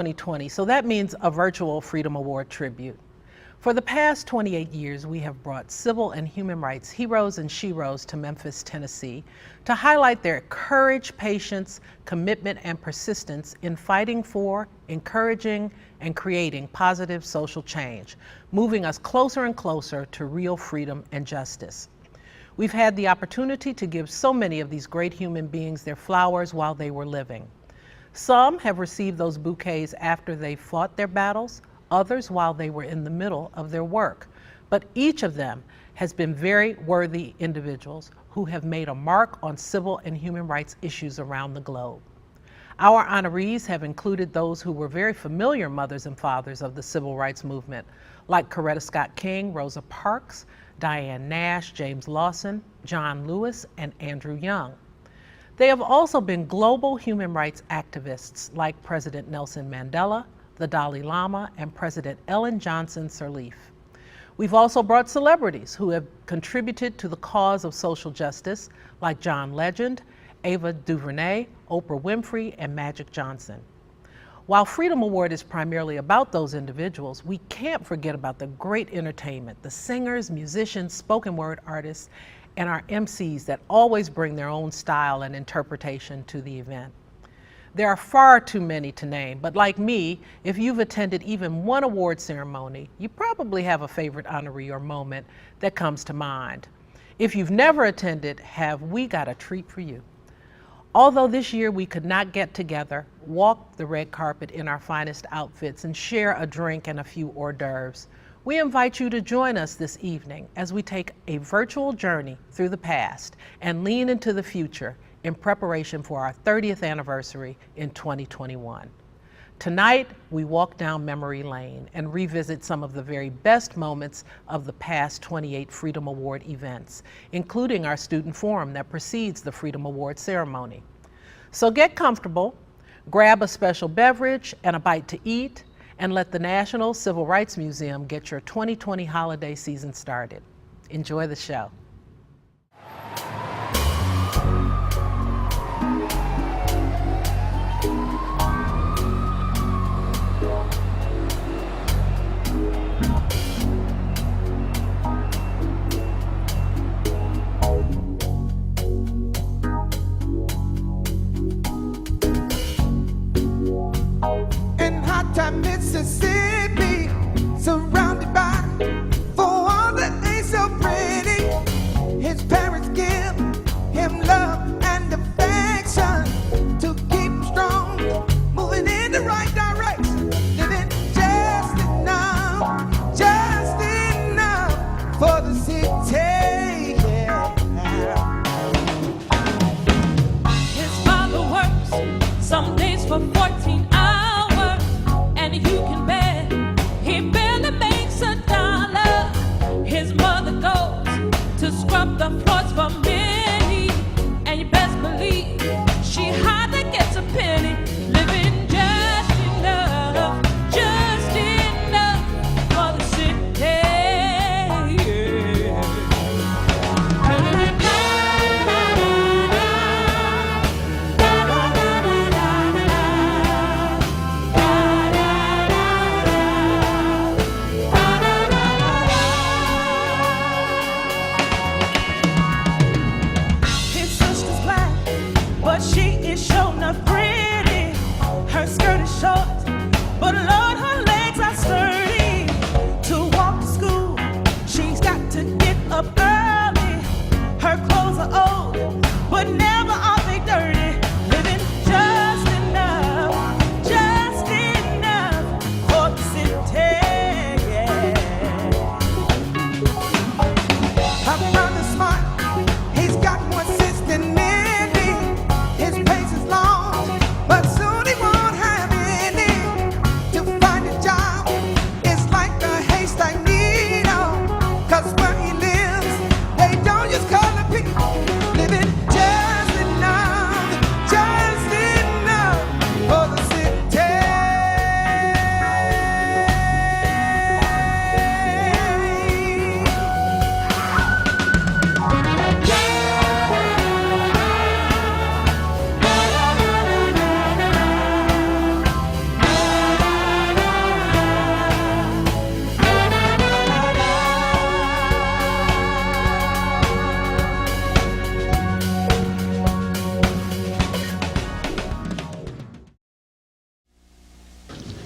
2020, so that means a virtual Freedom Award tribute. For the past 28 years, we have brought civil and human rights heroes and sheroes to Memphis, Tennessee to highlight their courage, patience, commitment, and persistence in fighting for, encouraging, and creating positive social change, moving us closer and closer to real freedom and justice. We've had the opportunity to give so many of these great human beings their flowers while they were living. Some have received those bouquets after they fought their battles, others while they were in the middle of their work. But each of them has been very worthy individuals who have made a mark on civil and human rights issues around the globe. Our honorees have included those who were very familiar mothers and fathers of the civil rights movement, like Coretta Scott King, Rosa Parks, Diane Nash, James Lawson, John Lewis, and Andrew Young. They have also been global human rights activists like President Nelson Mandela, the Dalai Lama, and President Ellen Johnson Sirleaf. We've also brought celebrities who have contributed to the cause of social justice, like John Legend, Ava DuVernay, Oprah Winfrey, and Magic Johnson. While Freedom Award is primarily about those individuals, we can't forget about the great entertainment, the singers, musicians, spoken word artists, and our MCs that always bring their own style and interpretation to the event. There are far too many to name, but like me, if you've attended even one award ceremony, you probably have a favorite honoree or moment that comes to mind. If you've never attended, have we got a treat for you. Although this year we could not get together, walk the red carpet in our finest outfits, and share a drink and a few hors d'oeuvres, we invite you to join us this evening as we take a virtual journey through the past and lean into the future in preparation for our 30th anniversary in 2021. Tonight, we walk down memory lane and revisit some of the very best moments of the past 28 Freedom Award events, including our student forum that precedes the Freedom Award ceremony. So get comfortable, grab a special beverage and a bite to eat, and let the National Civil Rights Museum get your 2020 holiday season started. Enjoy the show. Mississippi, surrounded by four walls that ain't so pretty. His parents give him love and affection to keep him strong, moving in the right direction, living just enough for the city. Yeah. His father works some days for 14 hours. And you can bet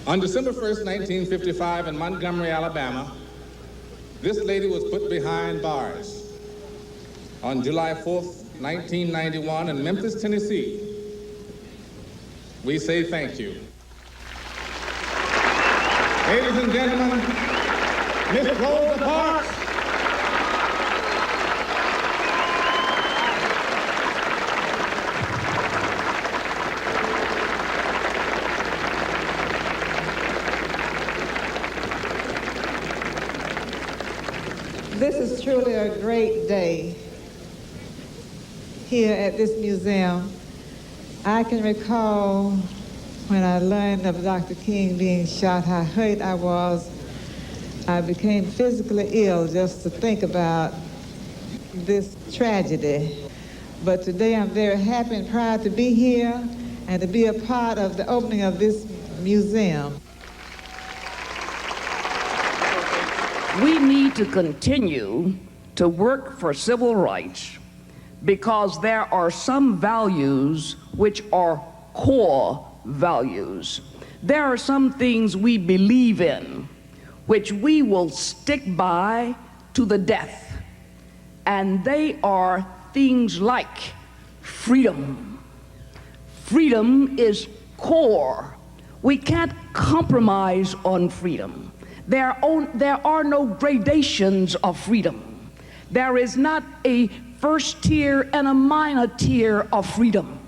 On December 1st, 1955, in Montgomery, Alabama, this lady was put behind bars. On July 4th, 1991, in Memphis, Tennessee, we say thank you. Ladies and gentlemen, Miss Rosa Parks. This is truly a great day here at this museum. I can recall when I learned of Dr. King being shot, how hurt I was. I became physically ill just to think about this tragedy. But today I'm very happy and proud to be here and to be a part of the opening of this museum. We need to continue to work for civil rights because there are some values which are core values. There are some things we believe in which we will stick by to the death, and they are things like freedom. Freedom is core. We can't compromise on freedom. There are no gradations of freedom. There is not a first tier and a minor tier of freedom.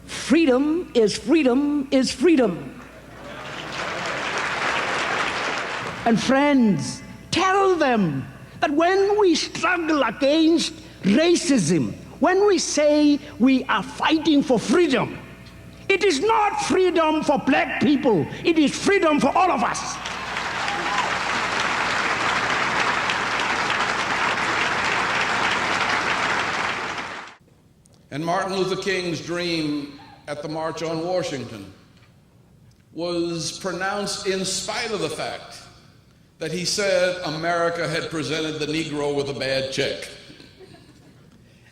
Freedom is freedom is freedom. And friends, tell them that when we struggle against racism, when we say we are fighting for freedom, it is not freedom for black people, it is freedom for all of us. And Martin Luther King's dream at the March on Washington was pronounced in spite of the fact that he said America had presented the Negro with a bad check,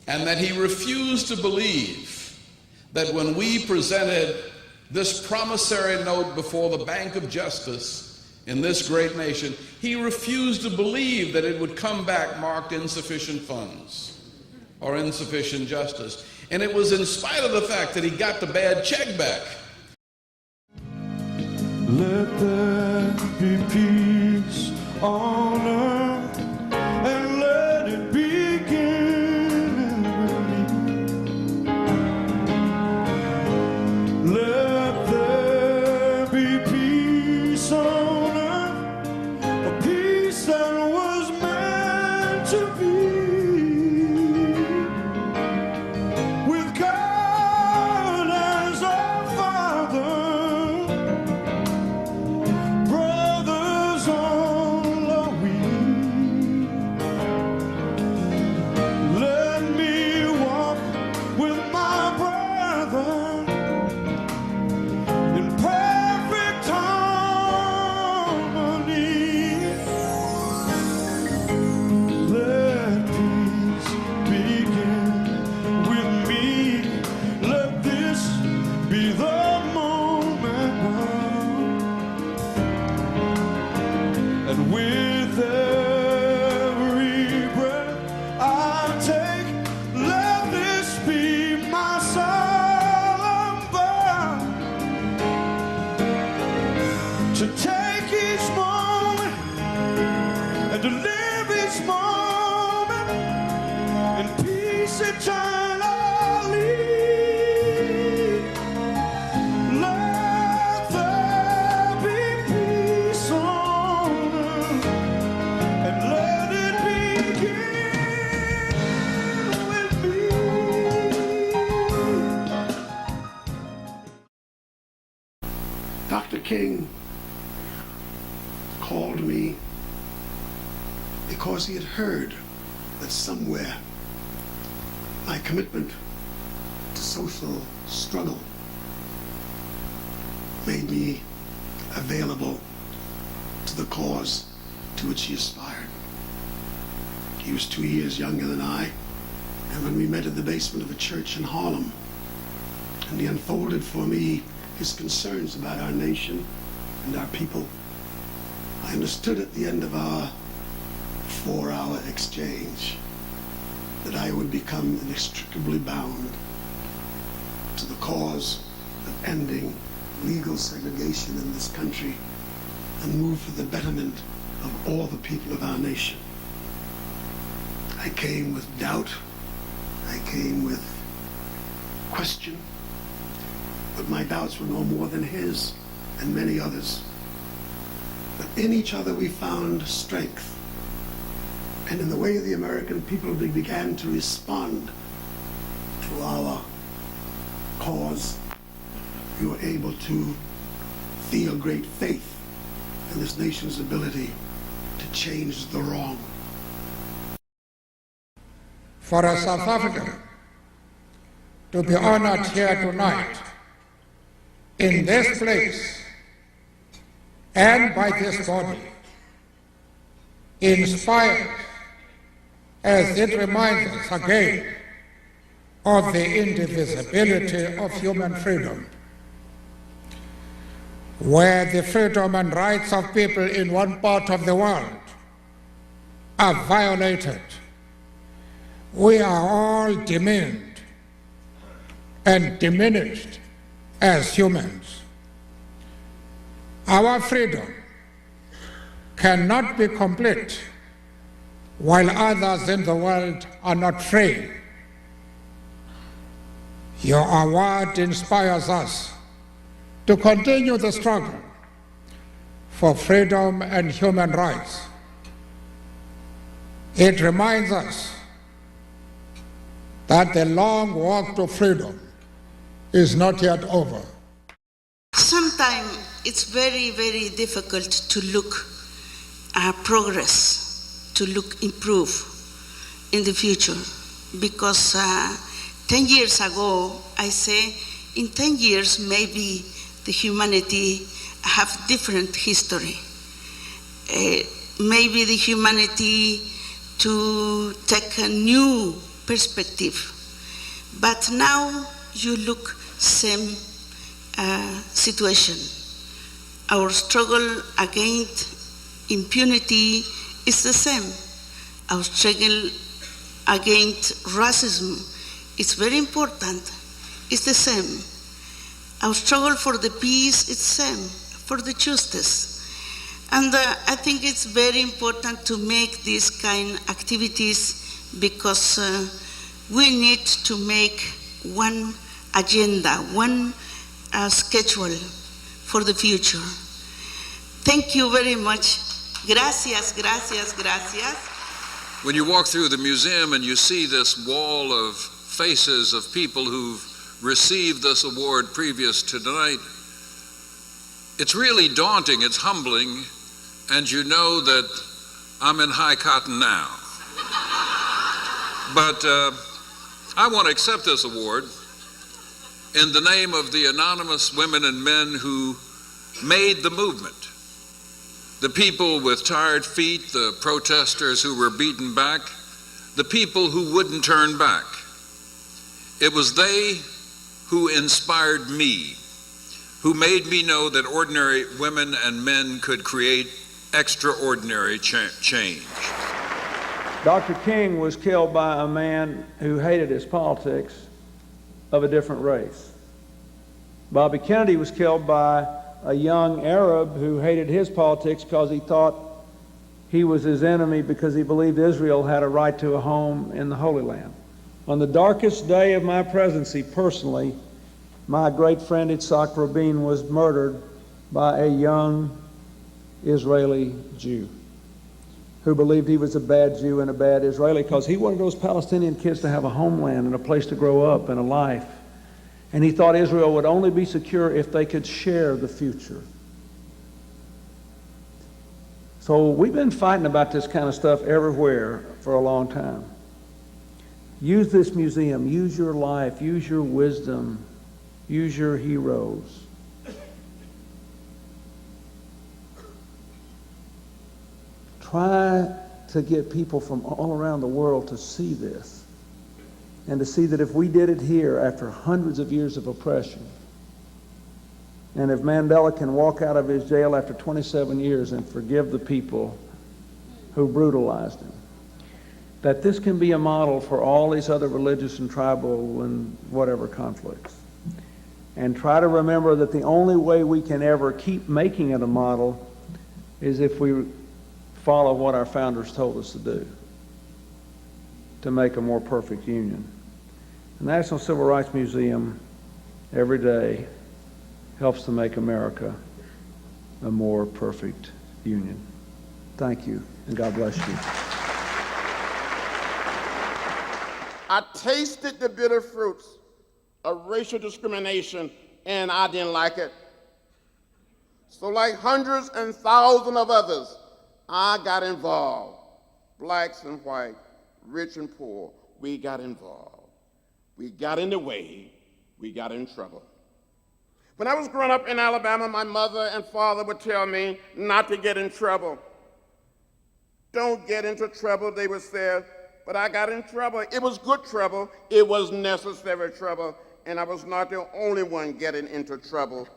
and that he refused to believe that when we presented this promissory note before the Bank of Justice in this great nation, he refused to believe that it would come back marked insufficient funds or insufficient justice. And it was in spite of the fact that he got the bad check back. Let there be peace on earth, and let it begin with me. Let there be peace on earth, a peace that was meant to be. To take each moment and to live each moment in peace eternally. Let there be peace on earth, and let it begin with me. Dr. King called me because he had heard that somewhere my commitment to social struggle made me available to the cause to which he aspired. He was 2 years younger than I, and when we met in the basement of a church in Harlem, and he unfolded for me his concerns about our nation and our people. I understood at the end of our 4-hour exchange that I would become inextricably bound to the cause of ending legal segregation in this country and move for the betterment of all the people of our nation. I came with doubt, I came with question, but my doubts were no more than his and many others. But in each other we found strength. And in the way the American people began to respond to our cause, we were able to feel great faith in this nation's ability to change the wrong. For a South African to be honored here tonight in this place and by this body, inspired as it reminds us again of the indivisibility of human freedom, where the freedom and rights of people in one part of the world are violated. We are all demeaned and diminished as humans. Our freedom cannot be complete while others in the world are not free. Your award inspires us to continue the struggle for freedom and human rights. It reminds us that the long walk to freedom is not yet over. Sometimes it's very, very difficult to look at progress, to look improve in the future, because 10 years ago, I say, in 10 years, maybe the humanity have different history. Maybe the humanity to take a new perspective. But now you look same situation. Our struggle against impunity is the same. Our struggle against racism is very important. It's the same. Our struggle for the peace is the same, for the justice. And I think it's very important to make these kind of activities because we need to make one agenda, one schedule for the future. Thank you very much. Gracias, gracias, gracias. When you walk through the museum and you see this wall of faces of people who've received this award previous to tonight, it's really daunting, it's humbling, and you know that I'm in high cotton now. But I want to accept this award in the name of the anonymous women and men who made the movement. The people with tired feet, the protesters who were beaten back, the people who wouldn't turn back. It was they who inspired me, who made me know that ordinary women and men could create extraordinary change. Dr. King was killed by a man who hated his politics of a different race. Bobby Kennedy was killed by a young Arab who hated his politics because he thought he was his enemy because he believed Israel had a right to a home in the Holy Land. On the darkest day of my presidency, personally, my great friend Yitzhak Rabin was murdered by a young Israeli Jew who believed he was a bad Jew and a bad Israeli because he wanted those Palestinian kids to have a homeland and a place to grow up and a life. And he thought Israel would only be secure if they could share the future. So we've been fighting about this kind of stuff everywhere for a long time. Use this museum, use your life, use your wisdom, use your heroes. Try to get people from all around the world to see this and to see that if we did it here after hundreds of years of oppression, And if Mandela can walk out of his jail after 27 years and forgive the people who brutalized him, that this can be a model for all these other religious and tribal and whatever conflicts. And try to remember that the only way we can ever keep making it a model is if we follow what our founders told us to do to make a more perfect union. The National Civil Rights Museum every day helps to make America a more perfect union. Thank you, and God bless you. I tasted the bitter fruits of racial discrimination, and I didn't like it. So like hundreds and thousands of others, I got involved. Blacks and white, rich and poor, we got involved. We got in the way, we got in trouble. When I was growing up in Alabama, my mother and father would tell me not to get in trouble. Don't get into trouble, they would say, but I got in trouble. It was good trouble, it was necessary trouble, and I was not the only one getting into trouble.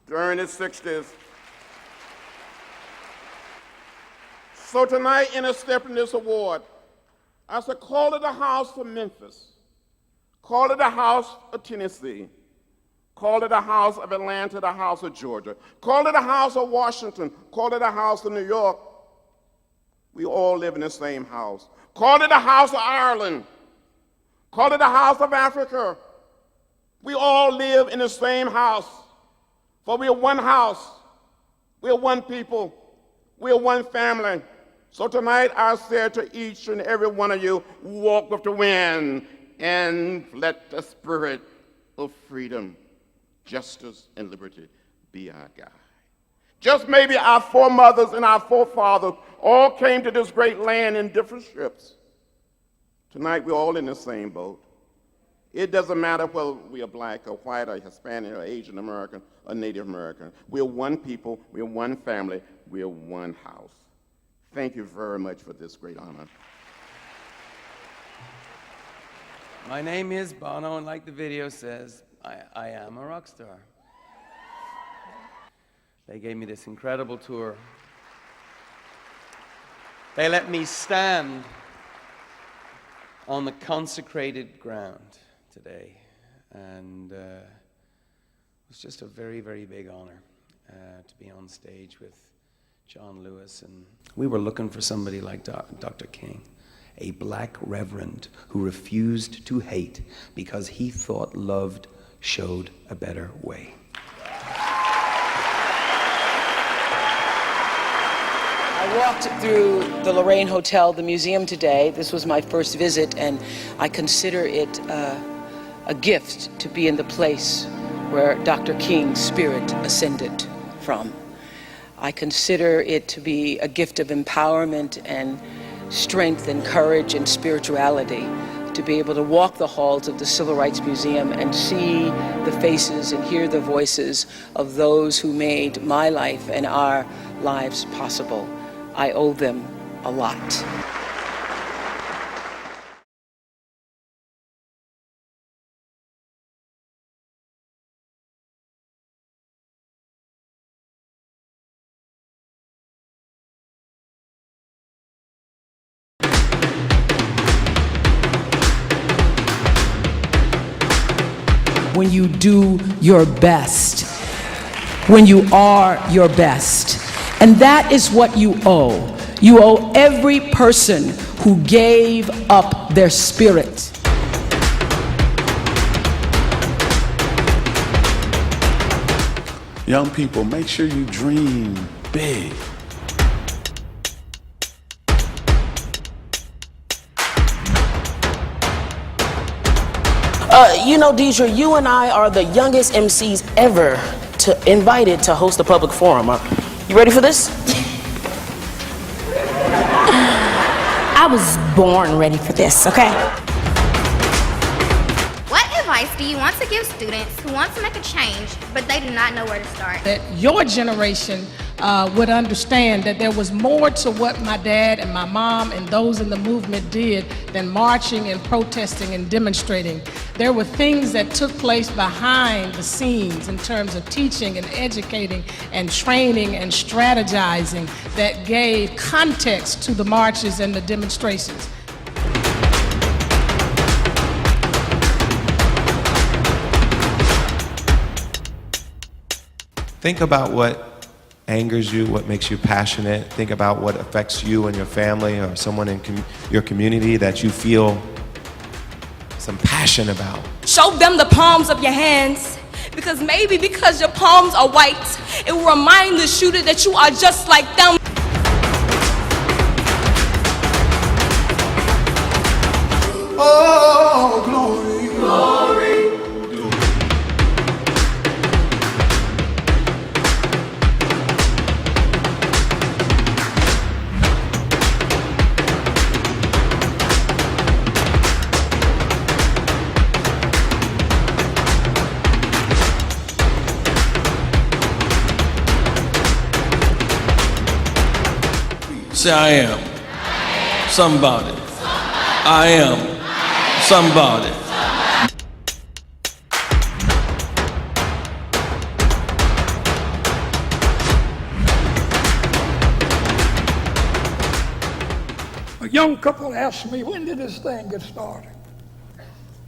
During the 60s. So tonight, in accepting this award, I said, call it a house of Memphis, call it a house of Tennessee, call it a house of Atlanta, the house of Georgia, call it a house of Washington, call it a house of New York. We all live in the same house. Call it a house of Ireland, call it a house of Africa. We all live in the same house. For we are one house, we are one people, we are one family. So tonight I say to each and every one of you, walk with the wind and let the spirit of freedom, justice, and liberty be our guide. Just maybe our foremothers and our forefathers all came to this great land in different ships. Tonight we're all in the same boat. It doesn't matter whether we are black or white or Hispanic or Asian American or Native American. We're one people, we're one family, we're one house. Thank you very much for this great honor. My name is Bono, and like the video says, I am a rock star. They gave me this incredible tour. They let me stand on the consecrated ground today, and it was just a very, very big honor to be on stage with John Lewis. And we were looking for somebody like Dr. King, a black reverend who refused to hate because he thought love showed a better way. I walked through the Lorraine Hotel, the museum today. This was my first visit, and I consider it a gift to be in the place where Dr. King's spirit ascended from. I consider it to be a gift of empowerment and strength and courage and spirituality to be able to walk the halls of the Civil Rights Museum and see the faces and hear the voices of those who made my life and our lives possible. I owe them a lot. When you do your best, when you are your best. And that is what you owe. You owe every person who gave up their spirit. Young people, make sure you dream big. You know, Deidre, you and I are the youngest MCs ever invited to host a public forum. You ready for this? I was born ready for this, okay? What advice do you want to give students who want to make a change, but they do not know where to start? That your generation would understand that there was more to what my dad and my mom and those in the movement did than marching and protesting and demonstrating. There were things that took place behind the scenes in terms of teaching and educating and training and strategizing that gave context to the marches and the demonstrations. Think about what angers you, what makes you passionate. Think about what affects you and your family or someone in your community that you feel some passion about. Show them the palms of your hands, because maybe because your palms are white, it will remind the shooter that you are just like them. Oh, glory, glory. Say, I am somebody. I am somebody. A young couple asked me, when did this thing get started?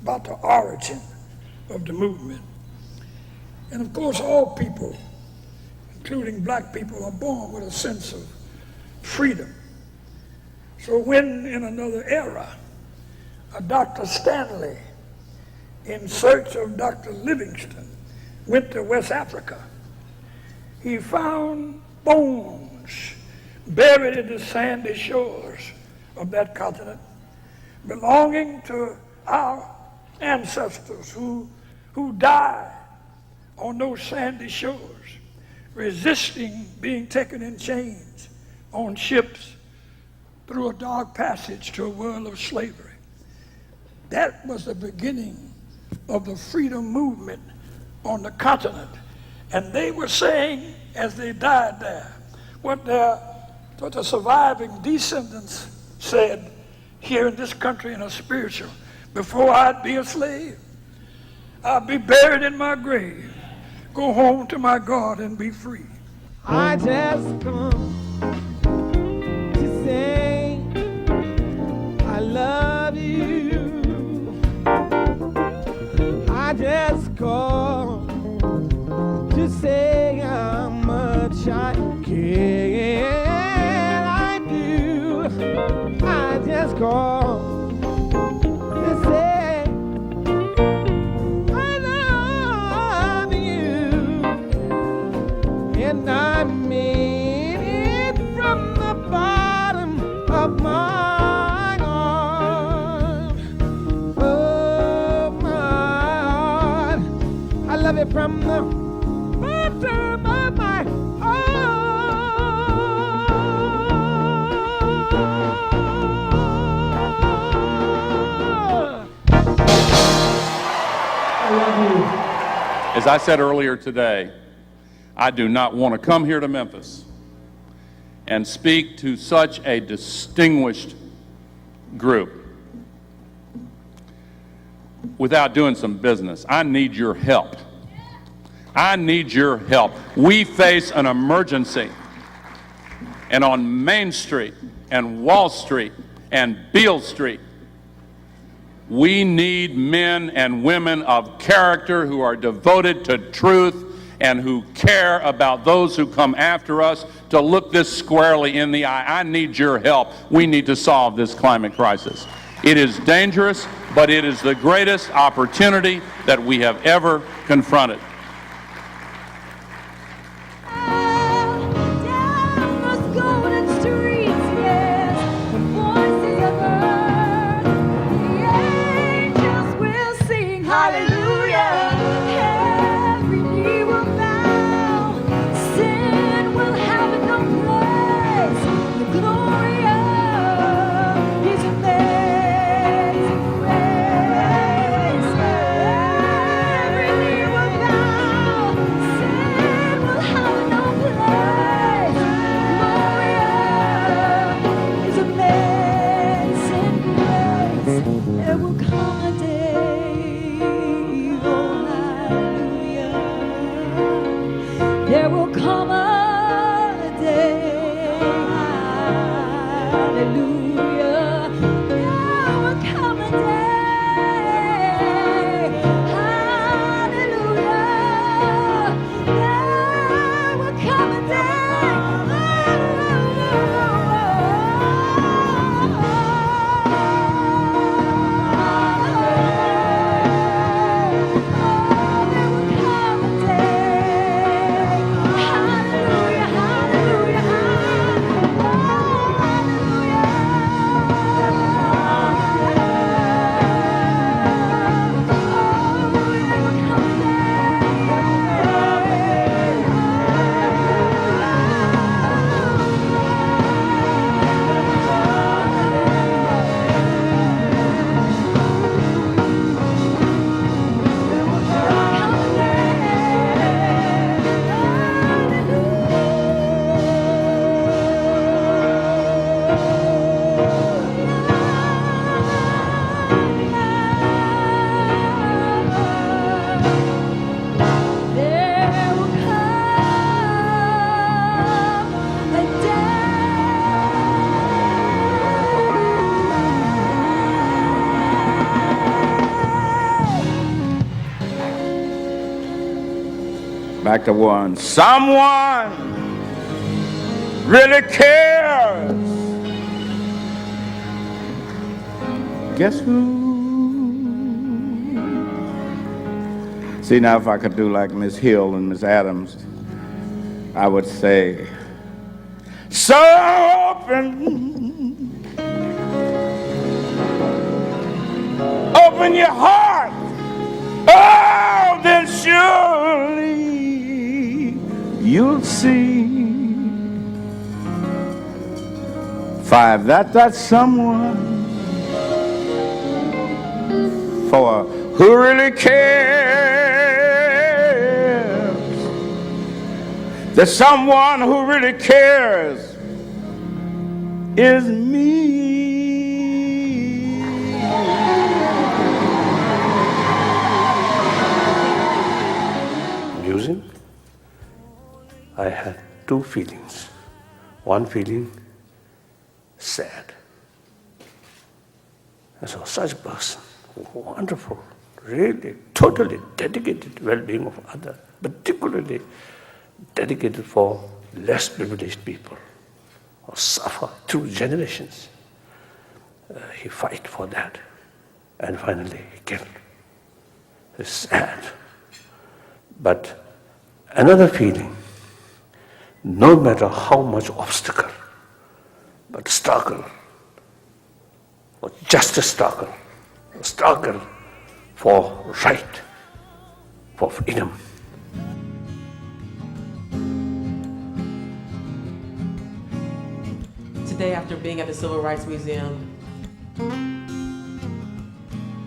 About the origin of the movement. And of course, all people, including black people, are born with a sense of freedom. So when in another era, Dr. Stanley, in search of Dr. Livingston, went to West Africa, he found bones buried in the sandy shores of that continent, belonging to our ancestors who died on those sandy shores, resisting being taken in chains on ships through a dark passage to a world of slavery. That was the beginning of the freedom movement on the continent. And they were saying, as they died there, what the surviving descendants said here in this country in a spiritual: before I'd be a slave, I'd be buried in my grave, go home to my God and be free. I just come to say I love you. I just call to say how much I care. I do. I just call to say I love you, and I mean it from the bottom of my heart. Of my heart, I love it from the bottom of my heart. As I said earlier today, I do not want to come here to Memphis and speak to such a distinguished group without doing some business. I need your help. I need your help. We face an emergency. And on Main Street and Wall Street and Beale Street, we need men and women of character who are devoted to truth and who care about those who come after us to look this squarely in the eye. I need your help. We need to solve this climate crisis. It is dangerous, but it is the greatest opportunity that we have ever confronted. like the one, someone really cares. Guess who? See, now if I could do like Miss Hill and Miss Adams, I would say, so open your heart, oh, then surely you'll see. 5, that's someone. 4, who really cares. There's someone who really cares is me. Music, I had 2 feelings. One feeling, sad. I saw such a person, wonderful, really, totally dedicated to well-being of others, particularly dedicated for less privileged people who suffer through generations. He fight for that, and finally he killed. It's sad. But another feeling, no matter how much obstacle, but struggle, or just a struggle for right, for freedom. Today, after being at the Civil Rights Museum,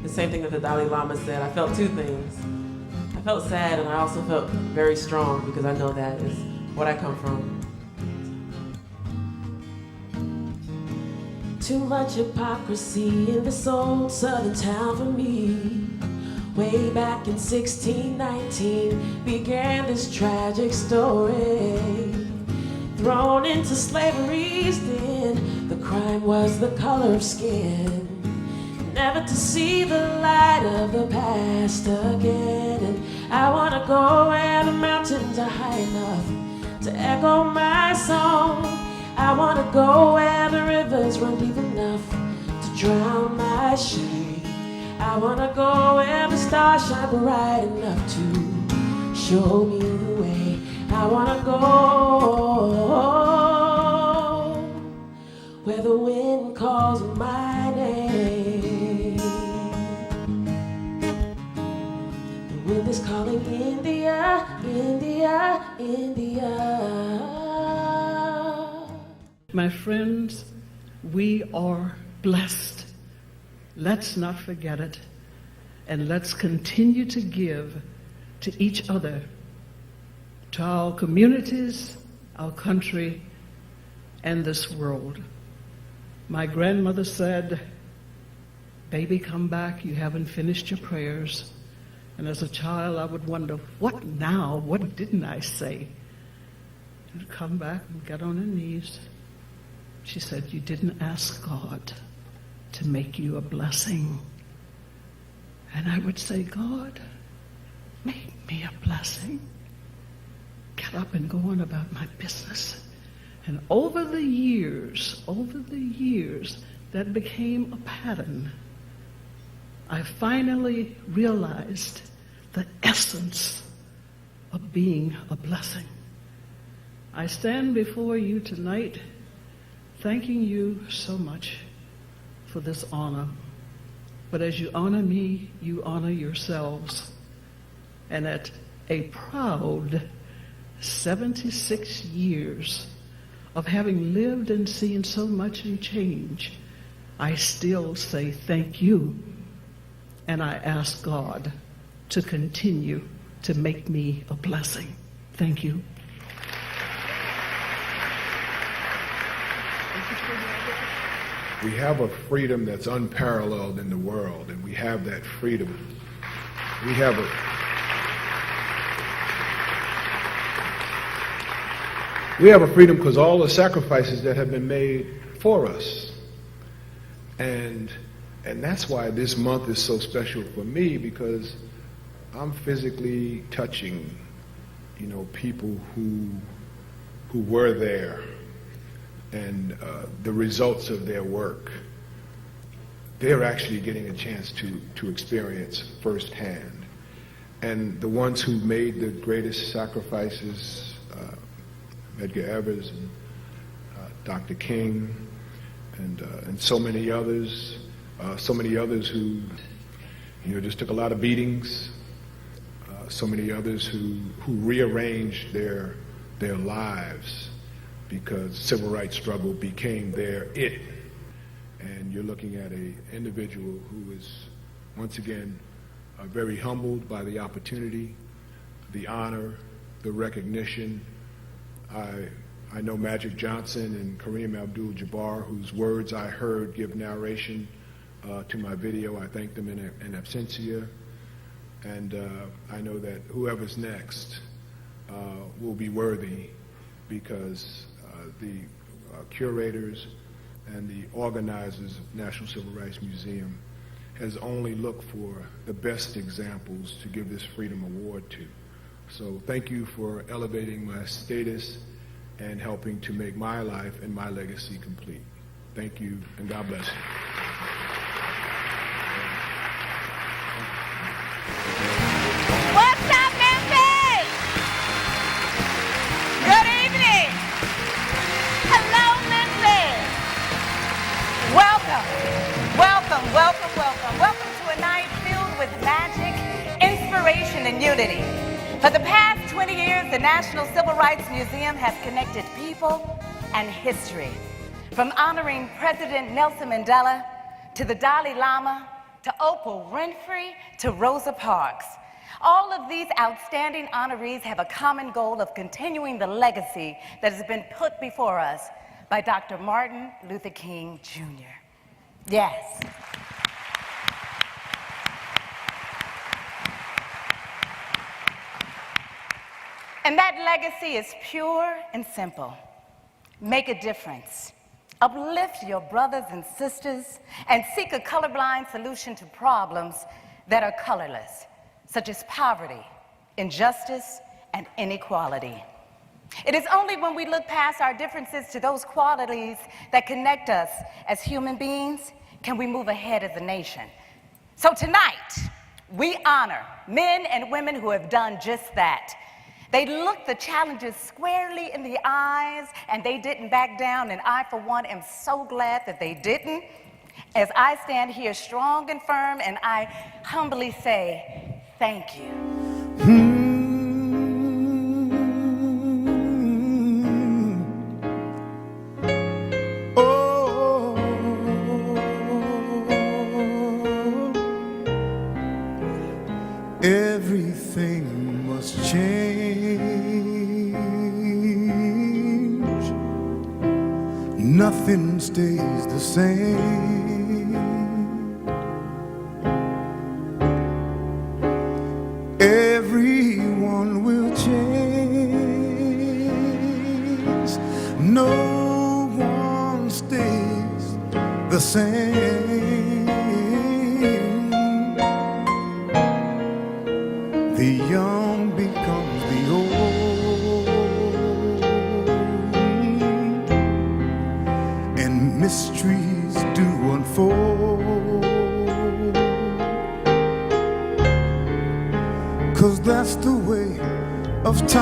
the same thing that the Dalai Lama said, I felt 2 things. I felt sad, and I also felt very strong, because I know that is what I come from. Too much hypocrisy in this old southern town for me. Way back in 1619 began this tragic story. Thrown into slavery's den, the crime was the color of skin. Never to see the light of the past again. And I wanna go where the mountains are high enough to echo my song. I wanna go where the rivers run deep enough to drown my shame. I wanna go where the stars shine bright enough to show me the way. I wanna go where the wind calls my name. The wind is calling India, India, India. My friends, we are blessed. Let's not forget it. And let's continue to give to each other, to our communities, our country, and this world. My grandmother said, "Baby, come back, you haven't finished your prayers." And as a child, I would wonder, what now? What didn't I say? And come back and get on her knees. She said, "You didn't ask God to make you a blessing." And I would say, "God, make me a blessing." Get up and go on about my business. And over the years, that became a pattern. I finally realized the essence of being a blessing. I stand before you tonight thanking you so much for this honor. But as you honor me, you honor yourselves. And at a proud 76 years of having lived and seen so much in change, I still say thank you. And I ask God to continue to make me a blessing. Thank you. We have a freedom that's unparalleled in the world, and we have that freedom. We have a freedom because all the sacrifices that have been made for us. And that's why this month is so special for me, because I'm physically touching people who were there and the results of their work, they're actually getting a chance to experience firsthand. And the ones who made the greatest sacrifices, Medgar Evers and Dr. King and so many others who just took a lot of beatings, so many others who rearranged their lives because civil rights struggle became their it. And you're looking at an individual who is, once again, very humbled by the opportunity, the honor, the recognition. I know Magic Johnson and Kareem Abdul-Jabbar, whose words I heard give narration to my video. I thank them in absentia. And I know that whoever's next will be worthy because the curators and the organizers of National Civil Rights Museum has only looked for the best examples to give this Freedom Award to. So thank you for elevating my status and helping to make my life and my legacy complete. Thank you, and God bless you. What's up, Memphis? Good evening. Hello, Memphis. Welcome, welcome, welcome, welcome. Welcome to a night filled with magic, inspiration, and unity. For the past 20 years, the National Civil Rights Museum has connected people and history. From honoring President Nelson Mandela, to the Dalai Lama, to Oprah Winfrey, to Rosa Parks. All of these outstanding honorees have a common goal of continuing the legacy that has been put before us by Dr. Martin Luther King, Jr. Yes. And that legacy is pure and simple. Make a difference. Uplift your brothers and sisters and seek a colorblind solution to problems that are colorless, such as poverty, injustice, and inequality. It is only when we look past our differences to those qualities that connect us as human beings can we move ahead as a nation. So tonight, we honor men and women who have done just that. They looked the challenges squarely in the eyes, and they didn't back down, and I, for one, am so glad that they didn't. As I stand here strong and firm, and I humbly say, thank you. Everything must change. Nothing stays the same. Everyone will change. No one stays the same. The young becomes the old, and mysteries do unfold, 'cause that's the way of time.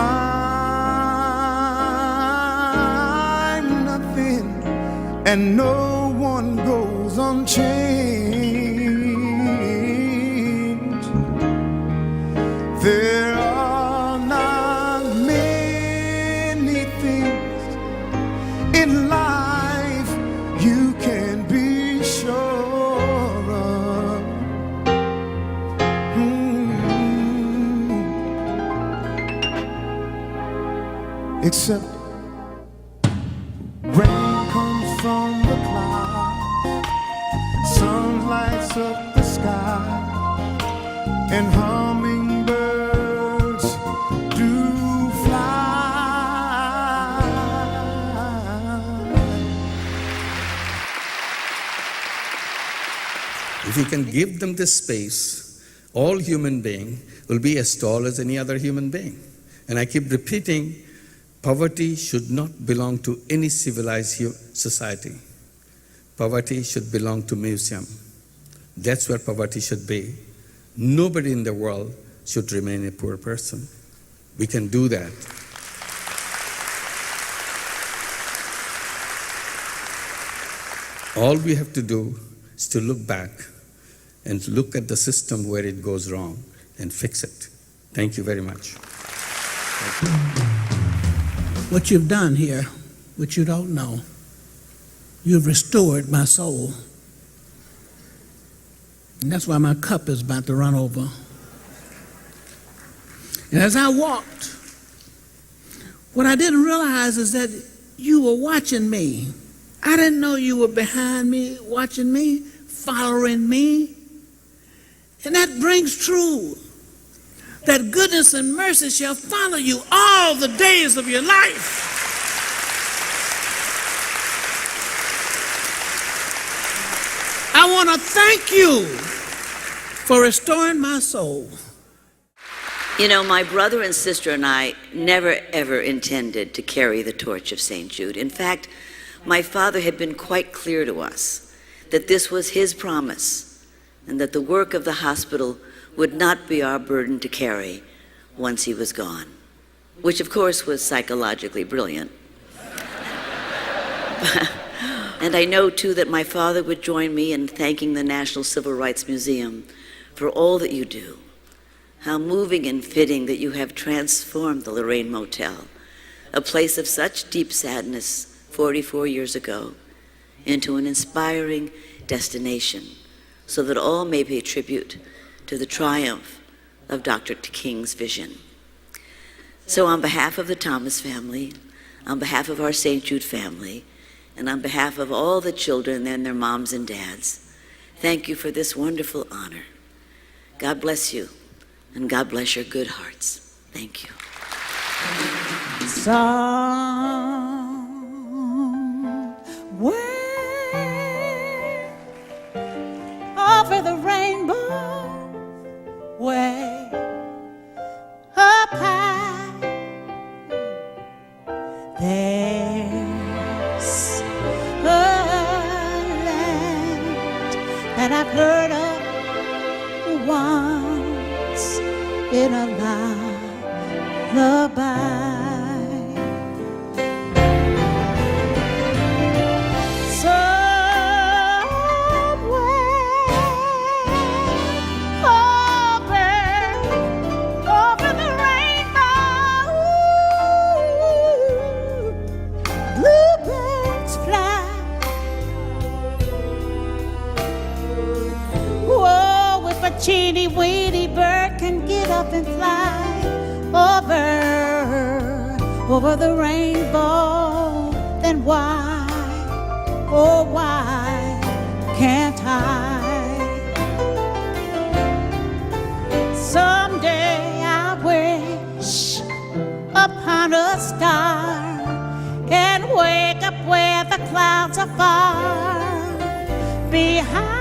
Nothing and no one goes unchanged. There are not many things in life you can be sure of. Except rain comes from the clouds, sun lights up the sky, and hummingbirds do fly. If we can give them this space, all human beings will be as tall as any other human being. And I keep repeating, poverty should not belong to any civilized society. Poverty should belong to museum. That's where poverty should be. Nobody in the world should remain a poor person. We can do that. All we have to do is to look back and look at the system where it goes wrong and fix it. Thank you very much. What you've done here, which you don't know, you've restored my soul. And that's why my cup is about to run over. And as I walked, what I didn't realize is that you were watching me. I didn't know you were behind me, watching me, following me. And that brings true that goodness and mercy shall follow you all the days of your life. I want to thank you for restoring my soul. You know, my brother and sister and I never ever intended to carry the torch of St. Jude. In fact, my father had been quite clear to us that this was his promise and that the work of the hospital would not be our burden to carry once he was gone, which of course was psychologically brilliant. And I know too that my father would join me in thanking the National Civil Rights Museum for all that you do. How moving and fitting that you have transformed the Lorraine Motel, a place of such deep sadness 44 years ago, into an inspiring destination so that all may pay tribute to the triumph of Dr. King's vision. So on behalf of the Thomas family, on behalf of our St. Jude family, and on behalf of all the children and their moms and dads, thank you for this wonderful honor. God bless you, and God bless your good hearts. Thank you. Somewhere over the rainbow, way up high, there's a land that I've heard of once in a lullaby. Teeny weeny bird can get up and fly over the rainbow. Then why, oh why can't I? Someday I wish upon a star and wake up where the clouds are far behind.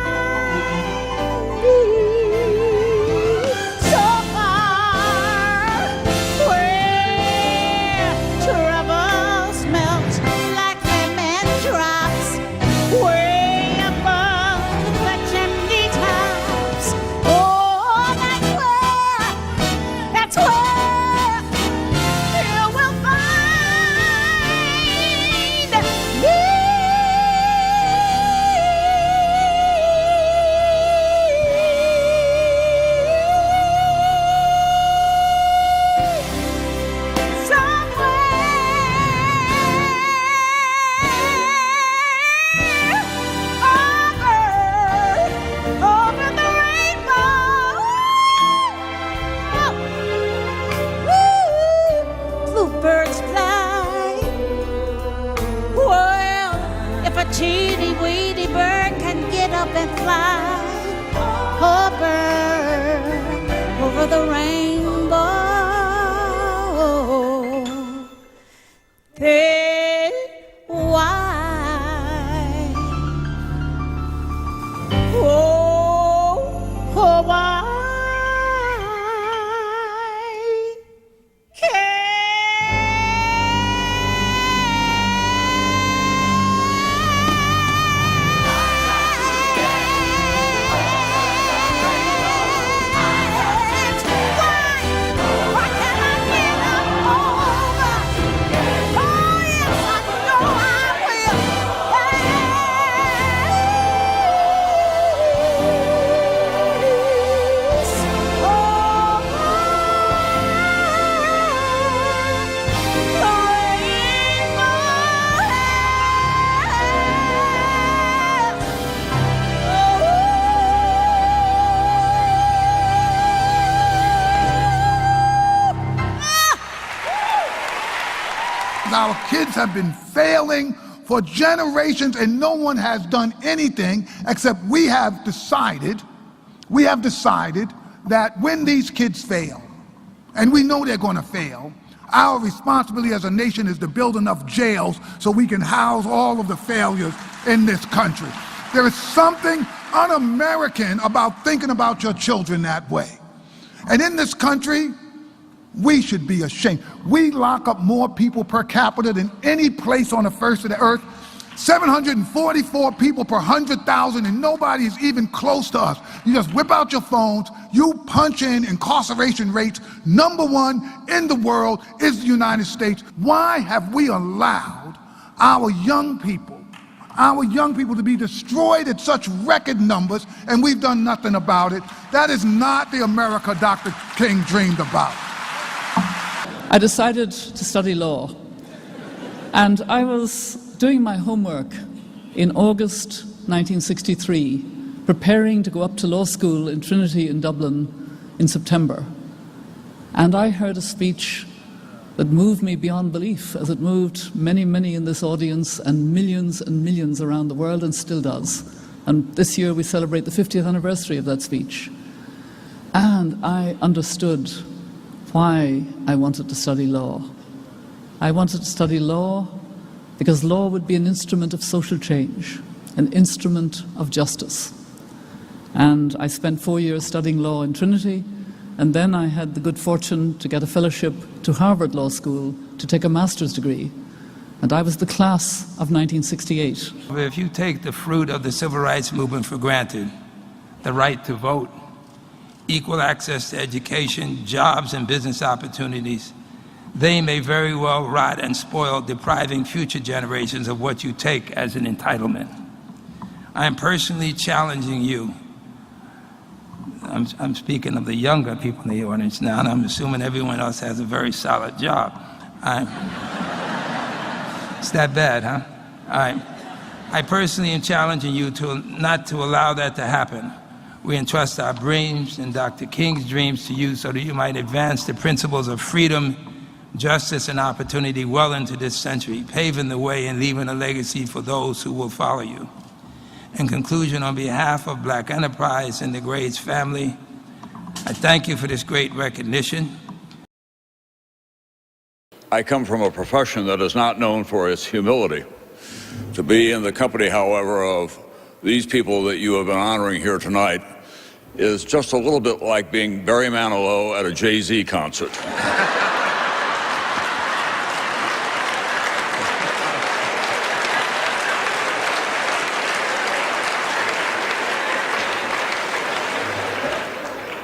Over the rainbow, then why, oh why can't Our kids have been failing for generations, and no one has done anything except we have decided that when these kids fail, and we know they're going to fail, our responsibility as a nation is to build enough jails so we can house all of the failures in this country. There is something un-American about thinking about your children that way. And in this country, we should be ashamed. We lock up more people per capita than any place on the face of the earth. 744 people per 100,000, and nobody is even close to us. You just whip out your phones, you punch in incarceration rates. #1 in the world is the United States. Why have we allowed our young people to be destroyed at such record numbers, and we've done nothing about it? That is not the America Dr. King dreamed about. I decided to study law, and I was doing my homework in August 1963, preparing to go up to law school in Trinity in Dublin in September. And I heard a speech that moved me beyond belief, as it moved many, many in this audience and millions around the world, and still does. And this year we celebrate the 50th anniversary of that speech. And I understood why I wanted to study law. I wanted to study law because law would be an instrument of social change, an instrument of justice. And I spent 4 years studying law in Trinity, and then I had the good fortune to get a fellowship to Harvard Law School to take a master's degree. And I was the class of 1968. If you take the fruit of the civil rights movement for granted, the right to vote, equal access to education, jobs, and business opportunities, they may very well rot and spoil, depriving future generations of what you take as an entitlement. I am personally challenging you. I'm speaking of the younger people in the audience now, and I'm assuming everyone else has a very solid job. It's that bad, huh? I personally am challenging you not to allow that to happen. We entrust our dreams and Dr. King's dreams to you so that you might advance the principles of freedom, justice, and opportunity well into this century, paving the way and leaving a legacy for those who will follow you. In conclusion, on behalf of Black Enterprise and the Grades family, I thank you for this great recognition. I come from a profession that is not known for its humility. To be in the company, however, of these people that you have been honoring here tonight is just a little bit like being Barry Manilow at a Jay-Z concert.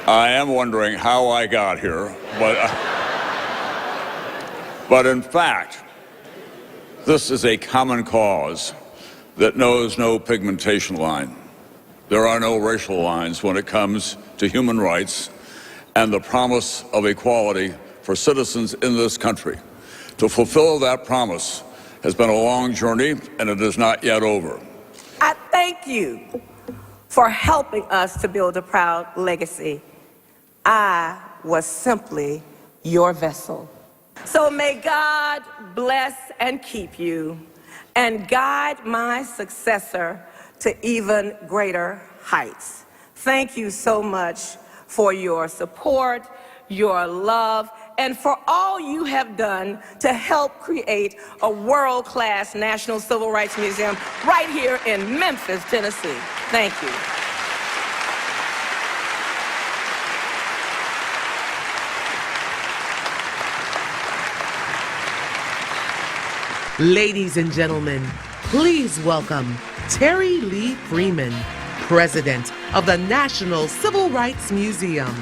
I am wondering how I got here, but in fact, this is a common cause that knows no pigmentation line. There are no racial lines when it comes to human rights and the promise of equality for citizens in this country. To fulfill that promise has been a long journey, and it is not yet over. I thank you for helping us to build a proud legacy. I was simply your vessel. So may God bless and keep you, and guide my successor to even greater heights. Thank you so much for your support, your love, and for all you have done to help create a world-class National Civil Rights Museum right here in Memphis, Tennessee. Thank you. Ladies and gentlemen, please welcome Terry Lee Freeman, President of the National Civil Rights Museum.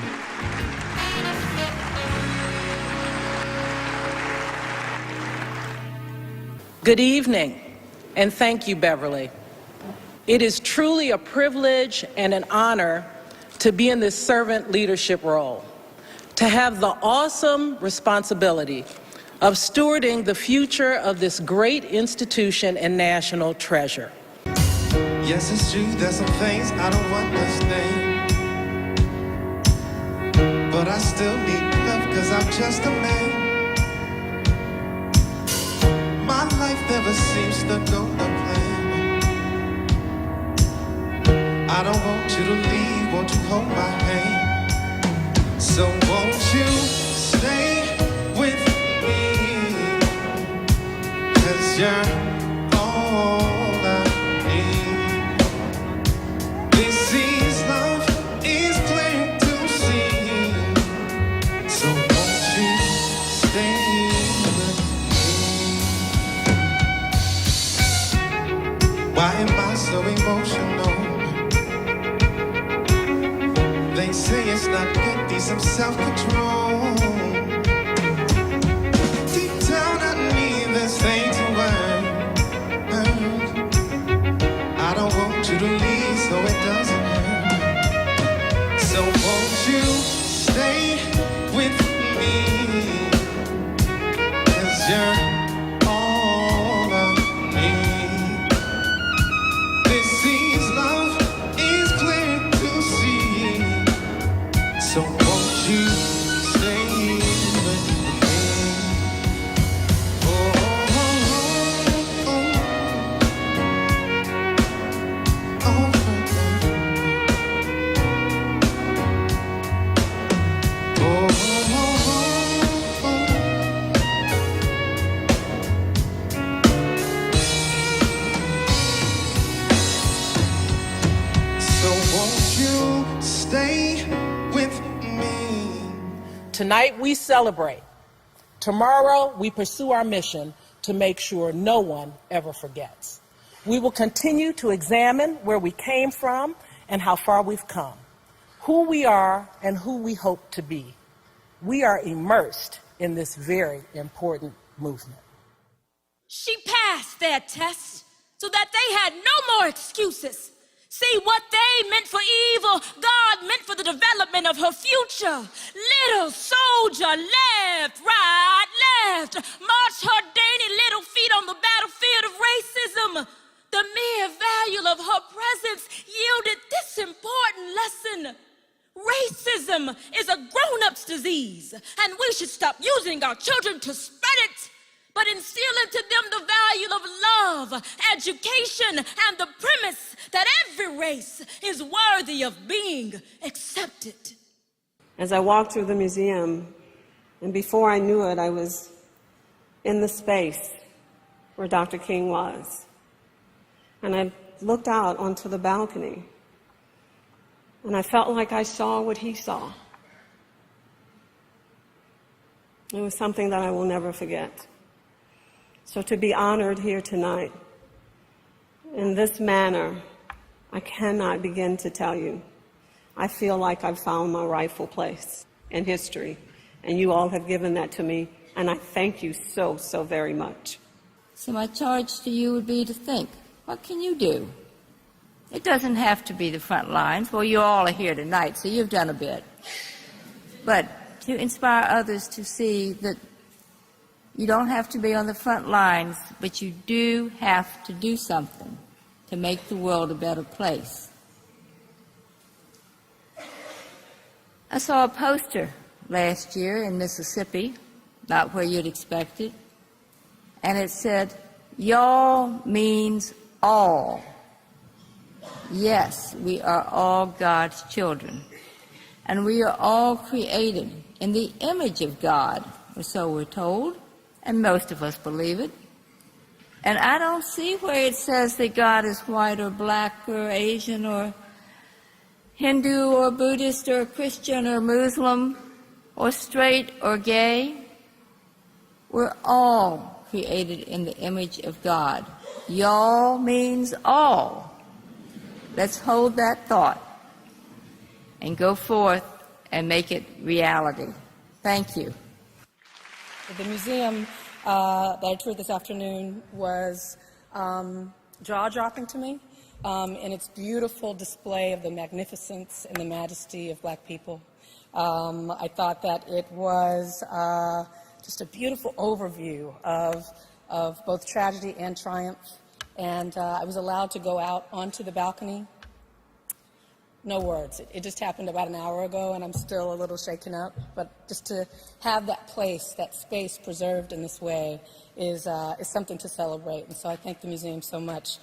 Good evening, and thank you, Beverly. It is truly a privilege and an honor to be in this servant leadership role, to have the awesome responsibility of stewarding the future of this great institution and national treasure. Yes, it's true, there's some things I don't understand, but I still need love, 'cause I'm just a man. never seems to go to plan. I don't want you to leave, won't you hold my hand? So won't you stay with me? 'Cause you're all I need. This sees love is plain to see. So won't you stay with me? Why am I so emotional? They say it's not good, need some self-control. Deep down I need this thing to work. I don't want you to leave so it doesn't hurt. So won't you stay with me? 'Cause you're all I need. This sees love is clear to see. So won't you stay with me? Oh, oh, oh, oh. So won't you stay with me? Tonight we celebrate. Tomorrow we pursue our mission to make sure no one ever forgets. We will continue to examine where we came from and how far we've come, who we are and who we hope to be. We are immersed in this very important movement. She passed their test so that they had no more excuses. See, what they meant for evil, God meant for the development of her future. Little soldier, left, right, left. March her dainty little feet on the battlefield of racism. The mere value of her presence yielded this important lesson. Racism is a grown-up's disease, and we should stop using our children to spread it, but instill into them the value of love, education, and the premise that every race is worthy of being accepted. As I walked through the museum, and before I knew it, I was in the space where Dr. King was. And I looked out onto the balcony, and I felt like I saw what he saw. It was something that I will never forget. So to be honored here tonight in this manner, I cannot begin to tell you. I feel like I've found my rightful place in history, and you all have given that to me, and I thank you so, so very much. So my charge to you would be to think, what can you do? It doesn't have to be the front lines. Well, you all are here tonight, so you've done a bit. But to inspire others to see that you don't have to be on the front lines, but you do have to do something to make the world a better place. I saw a poster last year in Mississippi, not where you'd expect it, and it said, "Y'all means all." Yes, we are all God's children, and we are all created in the image of God, or so we're told, and most of us believe it. And I don't see where it says that God is white or black or Asian or Hindu or Buddhist or Christian or Muslim or straight or gay. We're all created in the image of God. Y'all means all. Let's hold that thought and go forth and make it reality. Thank you. The museum that I toured this afternoon was jaw-dropping to me in its beautiful display of the magnificence and the majesty of Black people. I thought that it was just a beautiful overview of both tragedy and triumph. And I was allowed to go out onto the balcony no words. It just happened about an hour ago, and I'm still a little shaken up. But just to have that place, that space preserved in this way is something to celebrate. And so I thank the museum so much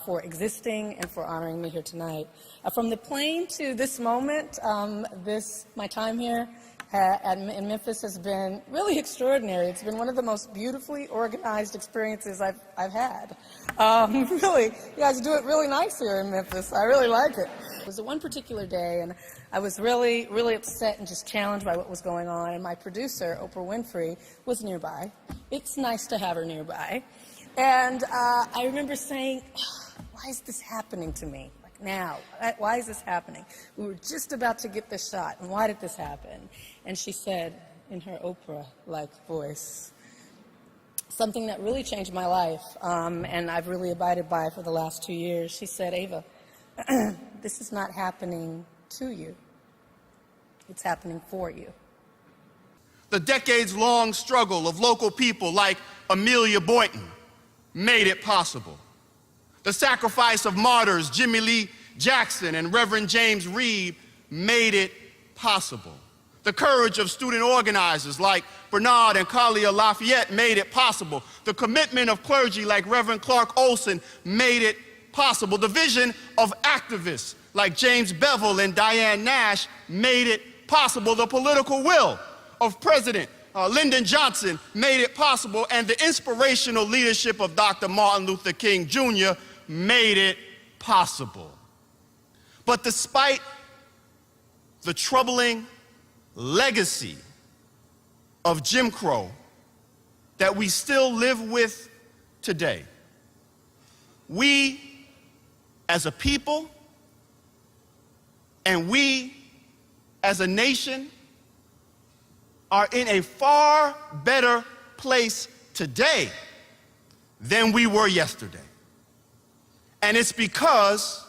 for existing and for honoring me here tonight. From the plane to this moment, my time here in Memphis has been really extraordinary. It's been one of the most beautifully organized experiences I've had. Really, you guys do it really nice here in Memphis. I really like it. It was one particular day, and I was really, really upset and just challenged by what was going on. And my producer, Oprah Winfrey, was nearby. It's nice to have her nearby. And I remember saying, why is this happening to me? Now, why is this happening? We were just about to get this shot, and why did this happen? And she said, in her Oprah-like voice, something that really changed my life, and I've really abided by for the last 2 years. She said, Ava, this is not happening to you. It's happening for you. The decades-long struggle of local people like Amelia Boynton made it possible. The sacrifice of martyrs Jimmy Lee Jackson and Reverend James Reeb made it possible. The courage of student organizers like Bernard and Kalia Lafayette made it possible. The commitment of clergy like Reverend Clark Olson made it possible. The vision of activists like James Bevel and Diane Nash made it possible. The political will of President Lyndon Johnson made it possible, and the inspirational leadership of Dr. Martin Luther King Jr. made it possible. But despite the troubling legacy of Jim Crow that we still live with today, we as a people and we as a nation are in a far better place today than we were yesterday. And it's because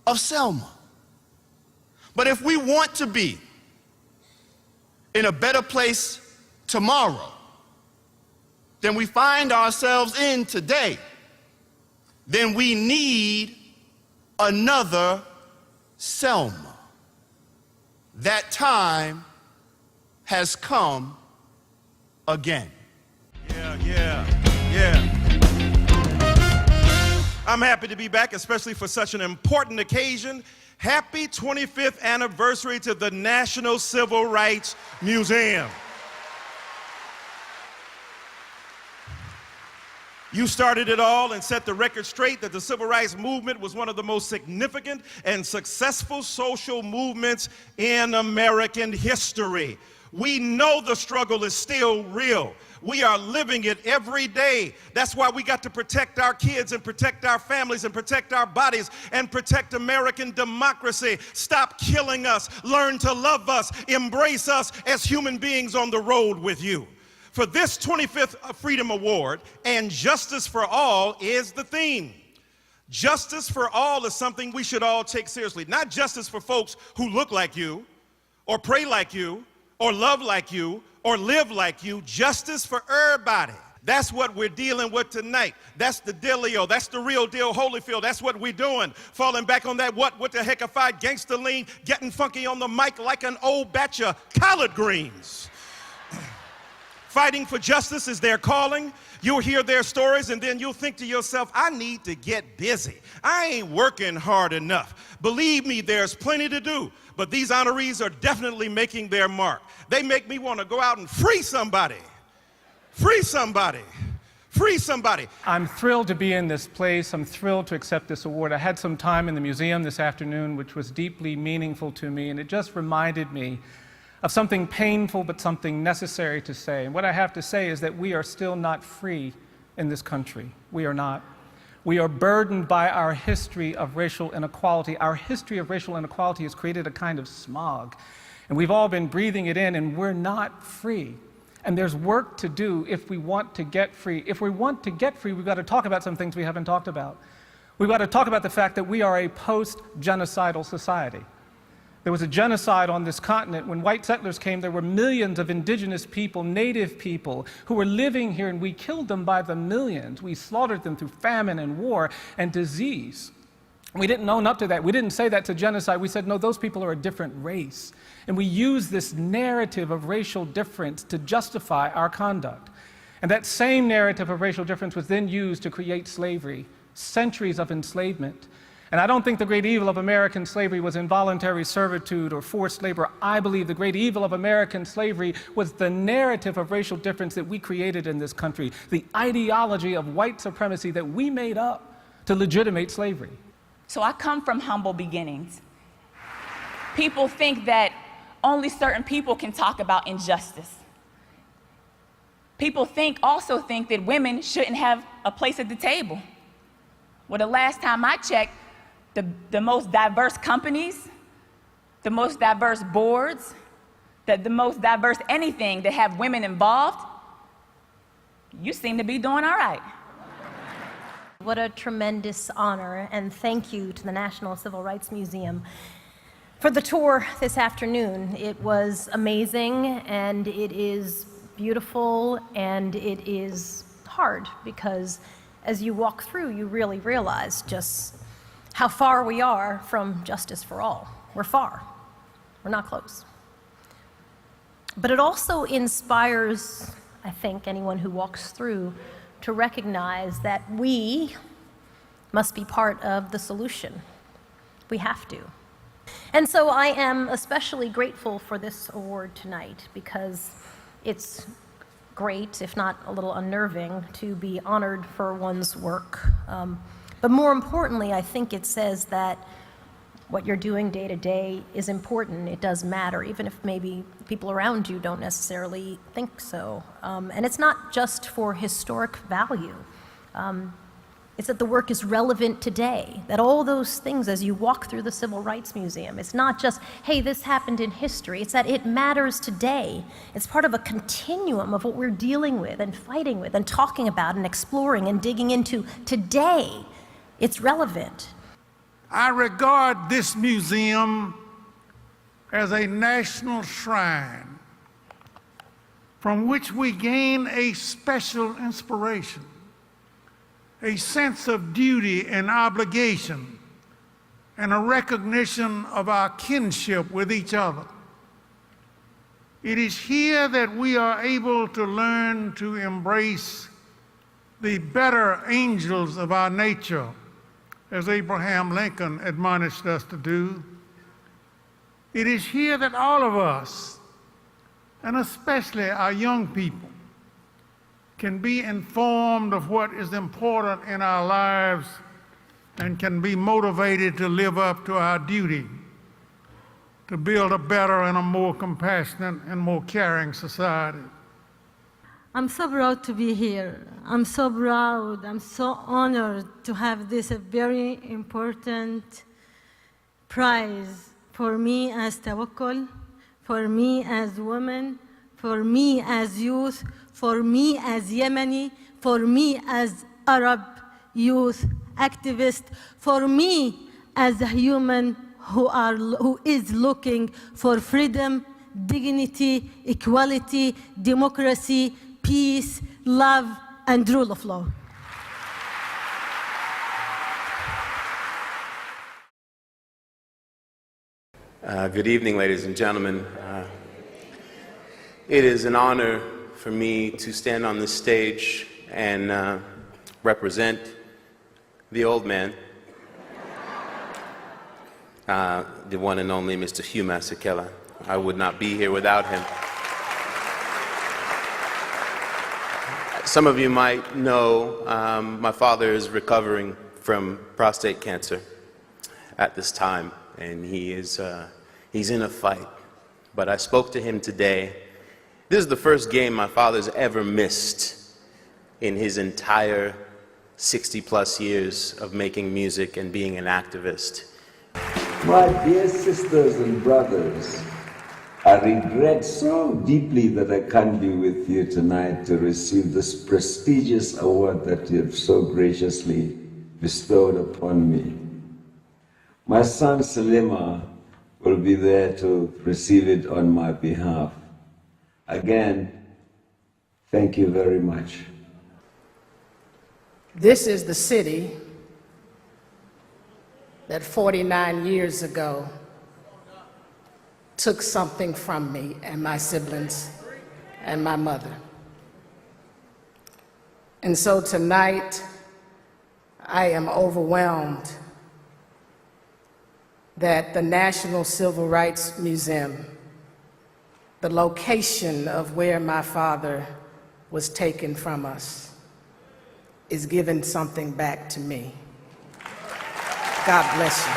of Selma. But if we want to be in a better place tomorrow than we find ourselves in today, then we need another Selma. That time has come again. Yeah. I'm happy to be back, especially for such an important occasion. Happy 25th anniversary to the National Civil Rights Museum. You started it all and set the record straight that the civil rights movement was one of the most significant and successful social movements in American history. We know the struggle is still real. We are living it every day. That's why we got to protect our kids and protect our families and protect our bodies and protect American democracy. Stop killing us. Learn to love us. Embrace us as human beings on the road with you. For this 25th Freedom Award, and Justice for All is the theme. Justice for all is something we should all take seriously. Not justice for folks who look like you, or pray like you, or love like you, or live like you. Justice for everybody. That's what we're dealing with tonight. That's the dealio. That's the real deal, Holyfield. That's what we're doing. Falling back on that what the heck if I gangster lean, getting funky on the mic like an old batch of collard greens. Fighting for justice is their calling. You'll hear their stories and then you'll think to yourself, I need to get busy. I ain't working hard enough. Believe me, there's plenty to do. But these honorees are definitely making their mark. They make me want to go out and free somebody. Free somebody. Free somebody. I'm thrilled to be in this place. I'm thrilled to accept this award. I had some time in the museum this afternoon, which was deeply meaningful to me, and it just reminded me of something painful but something necessary to say. And what I have to say is that we are still not free in this country. We are not. We are burdened by our history of racial inequality. Our history of racial inequality has created a kind of smog, and we've all been breathing it in, and we're not free. And there's work to do if we want to get free. If we want to get free, we've got to talk about some things we haven't talked about. We've got to talk about the fact that we are a post-genocidal society. There was a genocide on this continent. When white settlers came, there were millions of indigenous people, native people, who were living here, and we killed them by the millions. We slaughtered them through famine and war and disease. We didn't own up to that. We didn't say that to genocide. We said, no, those people are a different race. And we use this narrative of racial difference to justify our conduct. And that same narrative of racial difference was then used to create slavery, centuries of enslavement. And I don't think the great evil of American slavery was involuntary servitude or forced labor. I believe the great evil of American slavery was the narrative of racial difference that we created in this country, the ideology of white supremacy that we made up to legitimate slavery. So I come from humble beginnings. People think that only certain people can talk about injustice. People also think that women shouldn't have a place at the table. Well, the last time I checked, the most diverse companies, the most diverse boards, the most diverse anything that have women involved, you seem to be doing all right. What a tremendous honor, and thank you to the National Civil Rights Museum for the tour this afternoon. It was amazing, and it is beautiful, and it is hard, because as you walk through, you really realize just how far we are from justice for all. We're far. We're not close. But it also inspires, I think, anyone who walks through to recognize that we must be part of the solution. We have to. And so I am especially grateful for this award tonight, because it's great, if not a little unnerving, to be honored for one's work. But more importantly, I think it says that what you're doing day to day is important. It does matter, even if maybe people around you don't necessarily think so. And it's not just for historic value. It's that the work is relevant today, that all those things as you walk through the Civil Rights Museum, it's not just, hey, this happened in history. It's that it matters today. It's part of a continuum of what we're dealing with and fighting with and talking about and exploring and digging into today. It's relevant. I regard this museum as a national shrine from which we gain a special inspiration, a sense of duty and obligation, and a recognition of our kinship with each other. It is here that we are able to learn to embrace the better angels of our nature, as Abraham Lincoln admonished us to do. It is here that all of us, and especially our young people, can be informed of what is important in our lives and can be motivated to live up to our duty to build a better and a more compassionate and more caring society. I'm so proud to be here. I'm so proud. I'm so honored to have this very important prize for me as Tawakkul, for me as woman, for me as youth, for me as Yemeni, for me as Arab youth activist, for me as a human who is looking for freedom, dignity, equality, democracy, peace, love, and rule of law. Good evening, ladies and gentlemen. It is an honor for me to stand on this stage and represent the old man, the one and only Mr. Hugh Masekela. I would not be here without him. Some of you might know my father is recovering from prostate cancer at this time, and he's in a fight. But I spoke to him today. This is the first game my father's ever missed in his entire 60-plus years of making music and being an activist. My dear sisters and brothers, I regret so deeply that I can't be with you tonight to receive this prestigious award that you have so graciously bestowed upon me. My son Salima will be there to receive it on my behalf. Again, thank you very much. This is the city that 49 years ago took something from me and my siblings and my mother. And so tonight, I am overwhelmed that the National Civil Rights Museum, the location of where my father was taken from us, is giving something back to me. God bless you.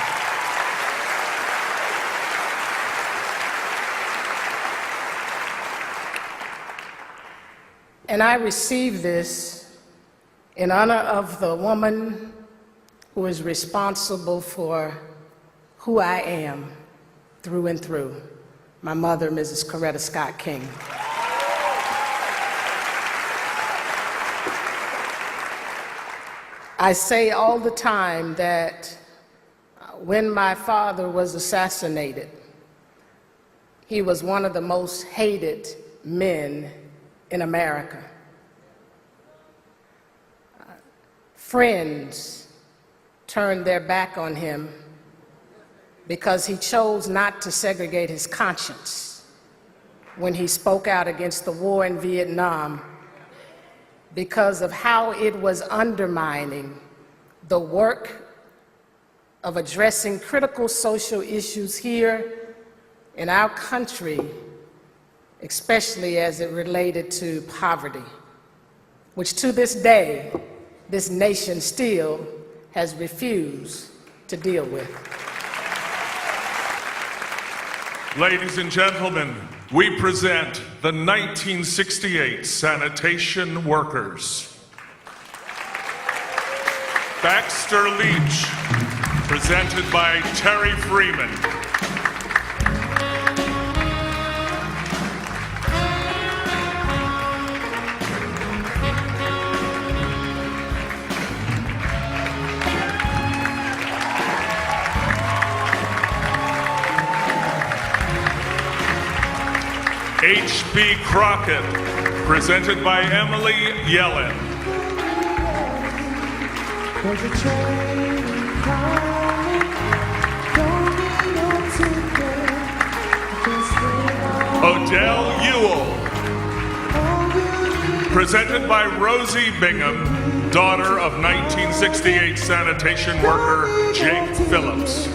And I receive this in honor of the woman who is responsible for who I am through and through, my mother, Mrs. Coretta Scott King. I say all the time that when my father was assassinated, he was one of the most hated men in America. Friends turned their back on him because he chose not to segregate his conscience when he spoke out against the war in Vietnam, because of how it was undermining the work of addressing critical social issues here in our country, especially as it related to poverty, which to this day, this nation still has refused to deal with. Ladies and gentlemen, we present the 1968 Sanitation Workers. Baxter Leach, presented by Terry Freeman. H.B. Crockett, presented by Emily Yellen. Odell Ewell, presented by Rosie Bingham, daughter of 1968 sanitation worker Jake Phillips.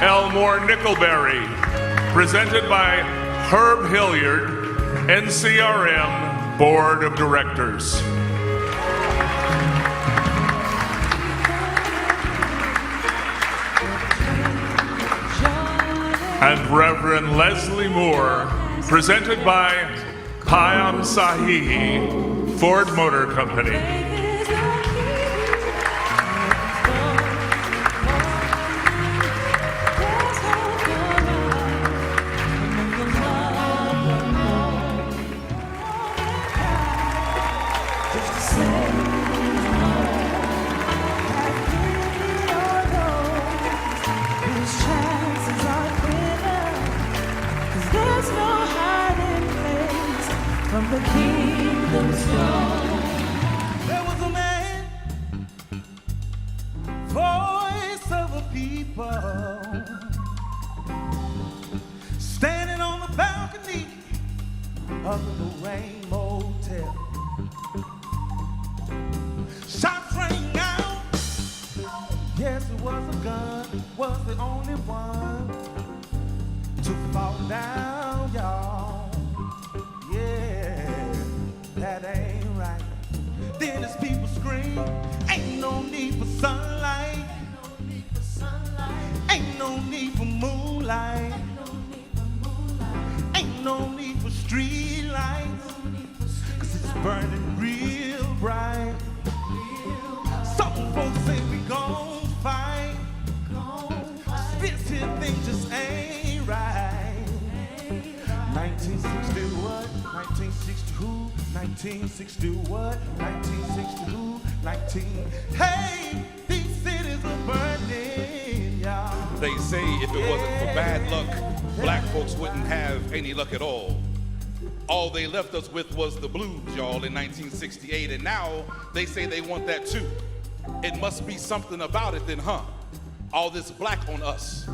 Elmore Nickelberry, presented by Herb Hilliard, NCRM Board of Directors. And Reverend Leslie Moore, presented by Payam Sahihi, Ford Motor Company. From the kingdom's throne, there was a man, voice of the people, standing on the balcony of the Lorraine Motel. Shots rang out. Yes, it was a gun, was the only one to fall down, y'all. That ain't right. Then as people scream, ain't no need for sunlight. Ain't no need for moonlight. Ain't no need for street lights. Cause it's burning real bright. Some folks say we gon' fight. This here thing just ain't right. 1960 what? 1960 who? 1960 what? 1960 who? 19. Hey, these cities are burning, y'all. They say if it wasn't for bad luck, black folks wouldn't have any luck at all. All they left us with was the blues, y'all, in 1968, and now they say they want that too. It must be something about it then, huh? All this black on us,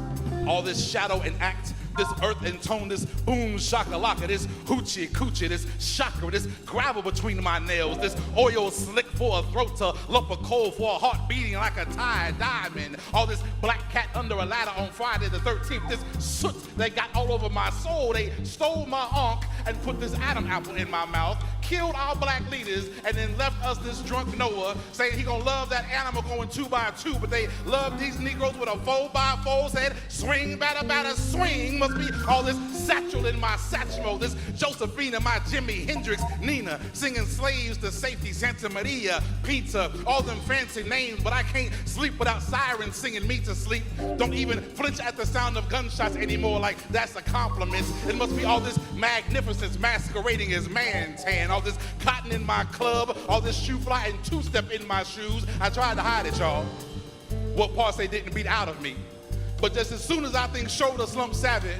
all this shadow and act, this earth and tone, this boom shakalaka, this hoochie coochie, this chakra, this gravel between my nails, this oil slick for a throat, a lump of coal for a heart beating like a tired diamond, all this black cat under a ladder on Friday the 13th, this soot they got all over my soul. They stole my ankh and put this Adam apple in my mouth, killed our black leaders, and then left us this drunk Noah saying he gonna love that animal going 2 by 2, but they love these Negroes with a 4 by 4, said swing, batter, batter, swing. Must be all this satchel in my Satchmo, this Josephina, my Jimi Hendrix, Nina, singing slaves to safety, Santa Maria, pizza, all them fancy names, but I can't sleep without sirens singing me to sleep. Don't even flinch at the sound of gunshots anymore, like that's a compliment. It must be all this magnificence masquerading as man tan, all this cotton in my club, all this shoe fly and two-step in my shoes. I tried to hide it, y'all, what parts they didn't beat out of me. But just as soon as I think shoulder slump savvy,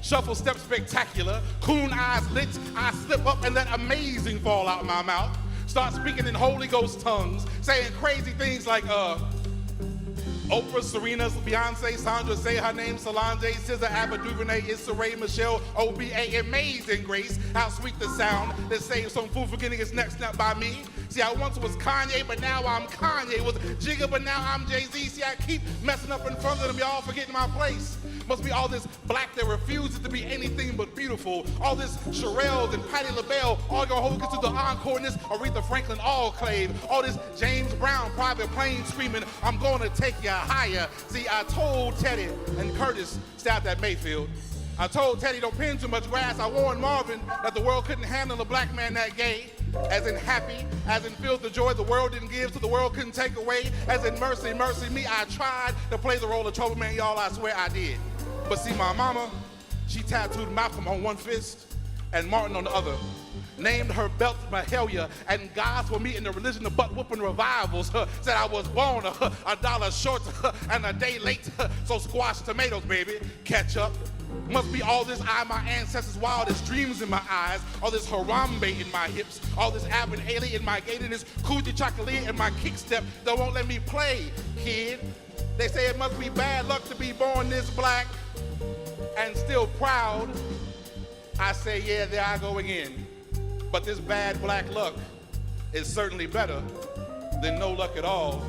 shuffle step spectacular, coon eyes lit, I slip up and let amazing fall out my mouth. Start speaking in Holy Ghost tongues, saying crazy things like, Oprah, Serena, Beyonce, Sandra, say her name, Solange, SZA, Ava DuVernay, Issa Rae, Michelle, OBA, Amazing Grace. How sweet the sound that saves some fool for getting his neck snapped by me. See, I once was Kanye, but now I'm Kanye. Was Jigga, but now I'm Jay-Z. See, I keep messing up in front of them, y'all forgetting my place. Must be all this black that refuses to be anything but beautiful. All this Sherelle and Patti LaBelle, all your hoes get to the encore in this Aretha Franklin all-clave. All this James Brown private plane screaming, I'm going to take you higher. See, I told Teddy and Curtis stabbed at Mayfield. I told Teddy don't pin too much grass. I warned Marvin that the world couldn't handle a black man that gay. As in happy, as in feel the joy the world didn't give, so the world couldn't take away. As in mercy, mercy me, I tried to play the role of trouble man, y'all, I swear I did. But see, my mama, she tattooed Malcolm on one fist and Martin on the other. Named her belt Mahalia and gospel me in the religion of butt-whooping revivals. Said I was born a dollar short and a day late. So squash tomatoes, baby. Catch up. Must be all this my ancestors' wildest dreams in my eyes. All this Harambe in my hips. All this Abbott Haley in my gait and this Coochie Chocolate in my kick step that won't let me play, kid. They say it must be bad luck to be born this black and still proud. I say, yeah, there I go again. But this bad black luck is certainly better than no luck at all.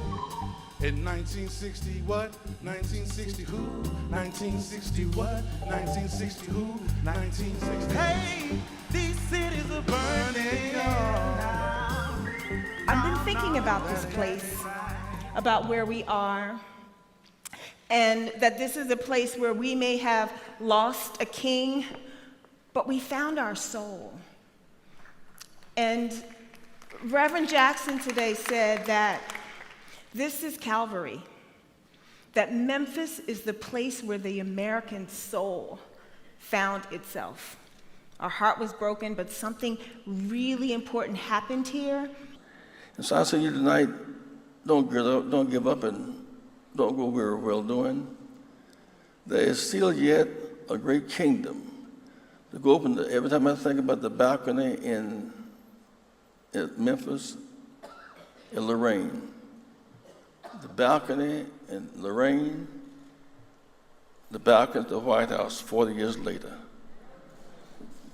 In 1960 what? 1960 who? 1960 what? 1960 who? 1960. Hey, these cities are burning down. I've been thinking about this place, about where we are, and that this is a place where we may have lost a king, but we found our soul. And Reverend Jackson today said that this is Calvary, that Memphis is the place where the American soul found itself. Our heart was broken, but something really important happened here. And so I say to you tonight, don't give up, and don't go weary of well doing. There is still yet a great kingdom to go open. Every time I think about the balcony in Memphis and Lorraine, the balcony in Lorraine, the balcony at the White House 40 years later.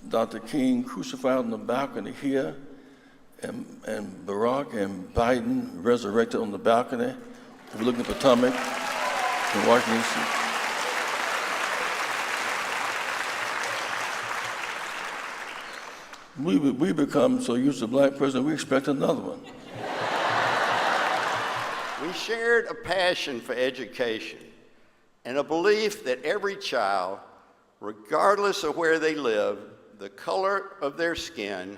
Dr. King crucified on the balcony here, and Barack and Biden resurrected on the balcony. If you look at Potomac in Washington, D.C. We become so used to black president, we expect another one. We shared a passion for education and a belief that every child, regardless of where they live, the color of their skin,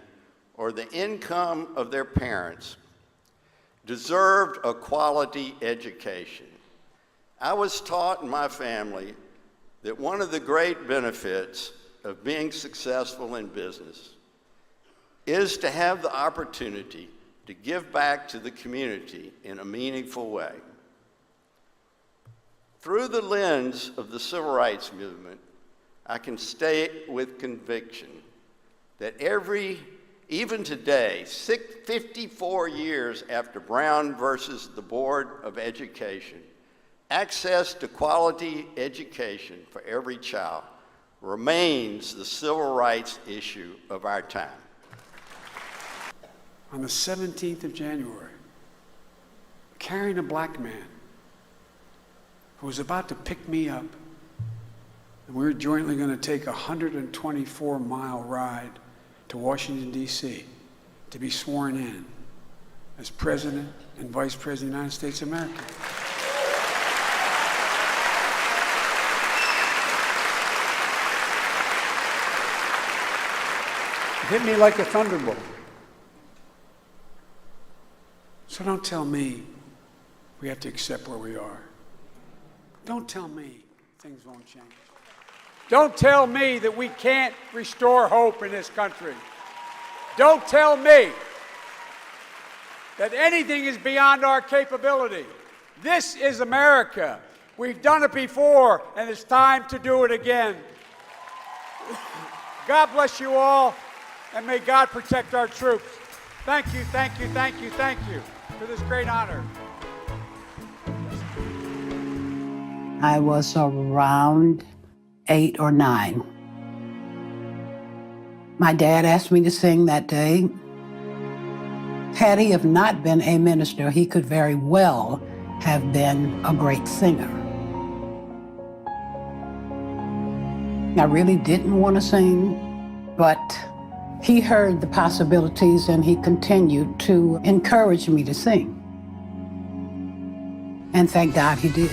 or the income of their parents, deserved a quality education. I was taught in my family that one of the great benefits of being successful in business is to have the opportunity to give back to the community in a meaningful way. Through the lens of the civil rights movement, I can state with conviction that even today, 54 years after Brown versus the Board of Education, access to quality education for every child remains the civil rights issue of our time. On the 17th of January, carrying a black man who was about to pick me up, and we were jointly going to take a 124-mile ride to Washington, D.C. to be sworn in as President and Vice President of the United States of America. It hit me like a thunderbolt. So don't tell me we have to accept where we are. Don't tell me things won't change. Don't tell me that we can't restore hope in this country. Don't tell me that anything is beyond our capability. This is America. We've done it before, and it's time to do it again. God bless you all, and may God protect our troops. Thank you, thank you, thank you, thank you for this great honor. I was around 8 or 9. My dad asked me to sing that day. Had he have not been a minister, he could very well have been a great singer. I really didn't want to sing, but he heard the possibilities and he continued to encourage me to sing. And thank God he did.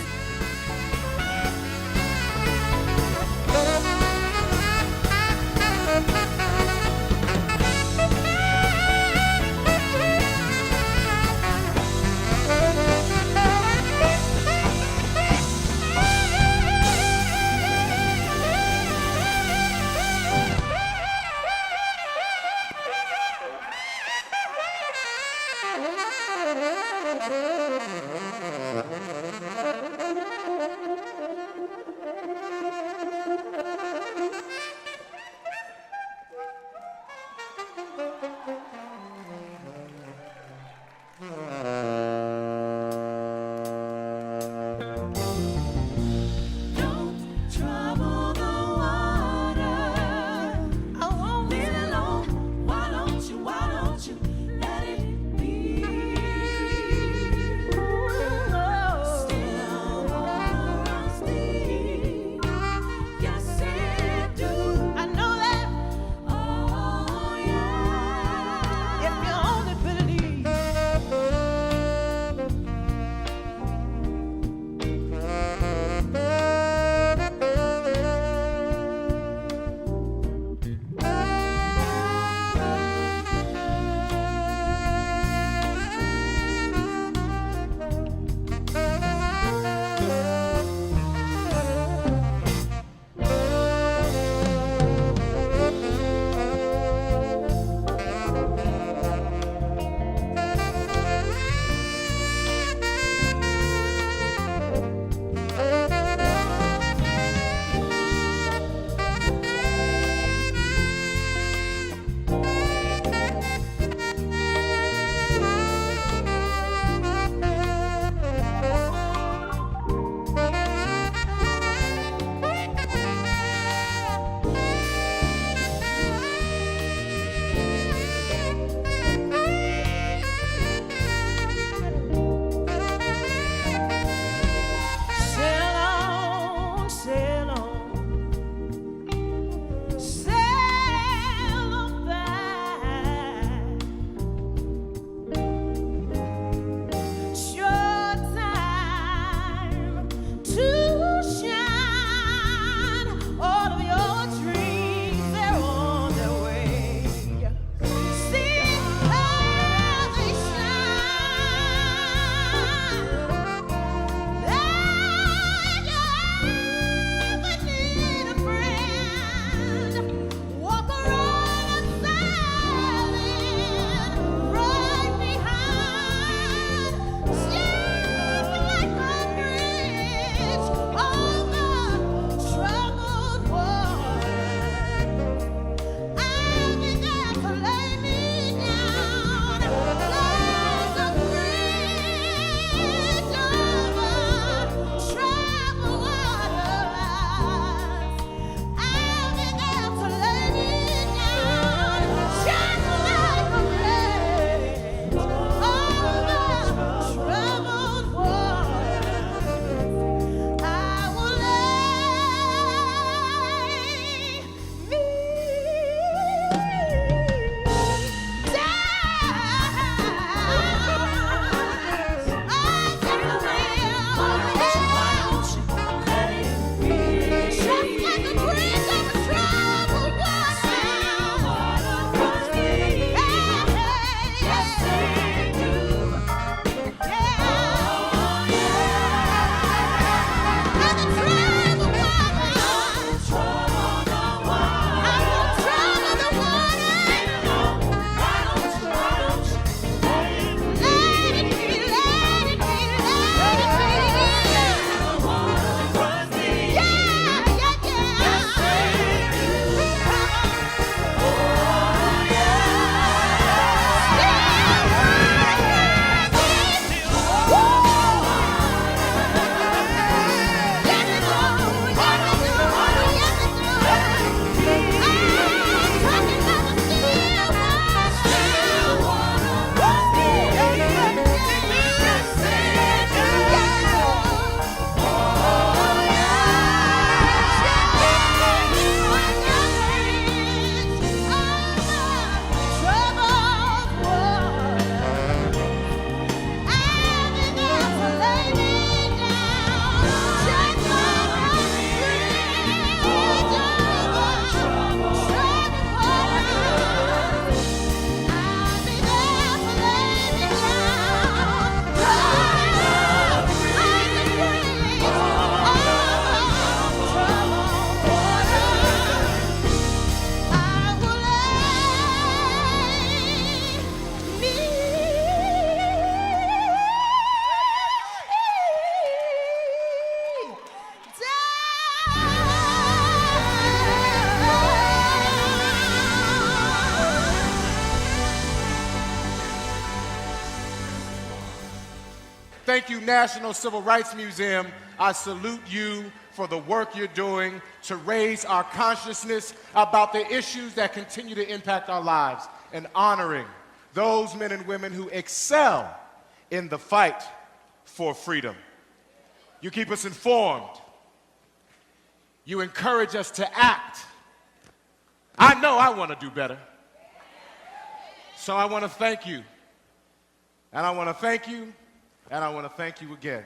Thank you, National Civil Rights Museum. I salute you for the work you're doing to raise our consciousness about the issues that continue to impact our lives and honoring those men and women who excel in the fight for freedom. You keep us informed. You encourage us to act. I know I want to do better. So I want to thank you. And I want to thank you. And I want to thank you again.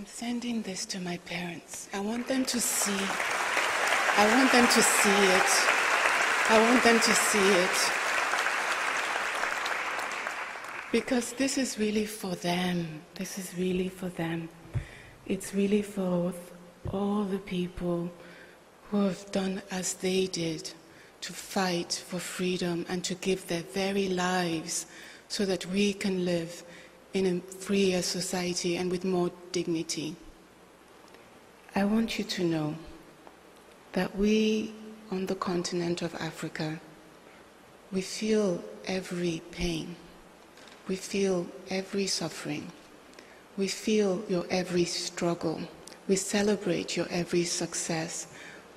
Sending this to my parents. I want them to see. I want them to see it. I want them to see it. Because this is really for them. This is really for them. It's really for all the people who have done as they did to fight for freedom and to give their very lives so that we can live in a freer society and with more dignity. I want you to know that we on the continent of Africa, we feel every pain. We feel every suffering. We feel your every struggle. We celebrate your every success.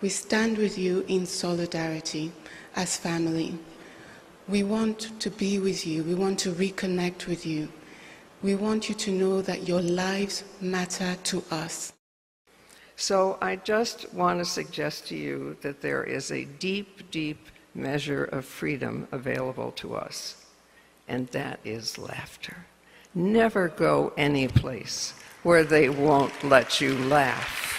We stand with you in solidarity as family. We want to be with you. We want to reconnect with you. We want you to know that your lives matter to us. So I just want to suggest to you that there is a deep, deep measure of freedom available to us, and that is laughter. Never go any place where they won't let you laugh.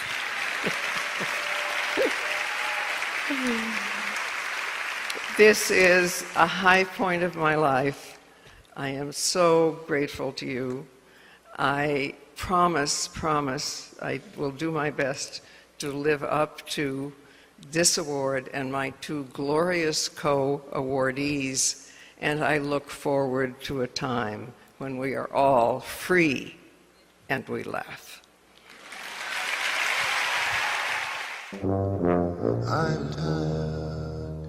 This is a high point of my life. I am so grateful to you. I promise, I will do my best to live up to this award and my two glorious co-awardees, and I look forward to a time when we are all free and we laugh. I'm tired,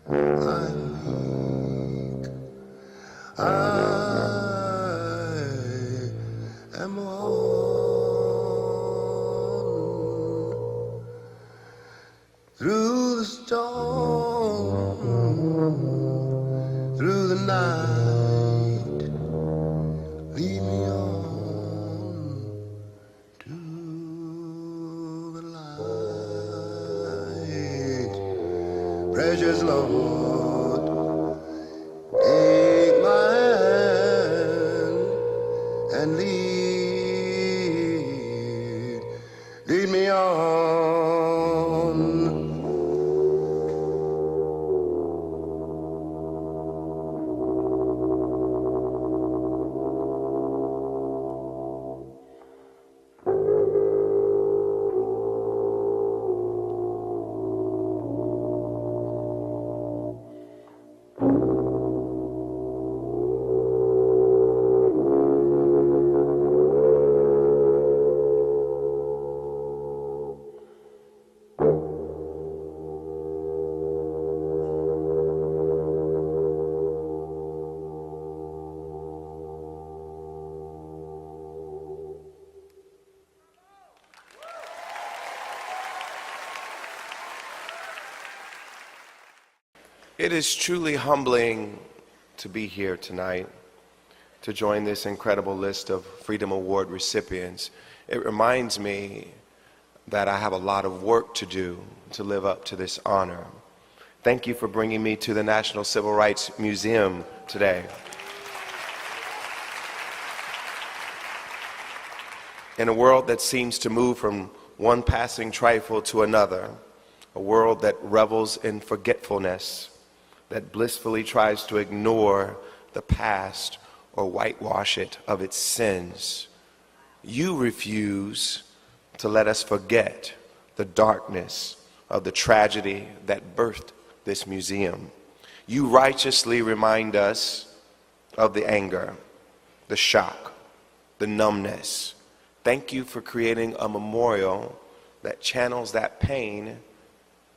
I'm weak, I am on through the storm, through the night, lead me on to the light. Precious Lord, take my It is truly humbling to be here tonight, to join this incredible list of Freedom Award recipients. It reminds me that I have a lot of work to do to live up to this honor. Thank you for bringing me to the National Civil Rights Museum today. In a world that seems to move from one passing trifle to another, a world that revels in forgetfulness, that blissfully tries to ignore the past or whitewash it of its sins, you refuse to let us forget the darkness of the tragedy that birthed this museum. You righteously remind us of the anger, the shock, the numbness. Thank you for creating a memorial that channels that pain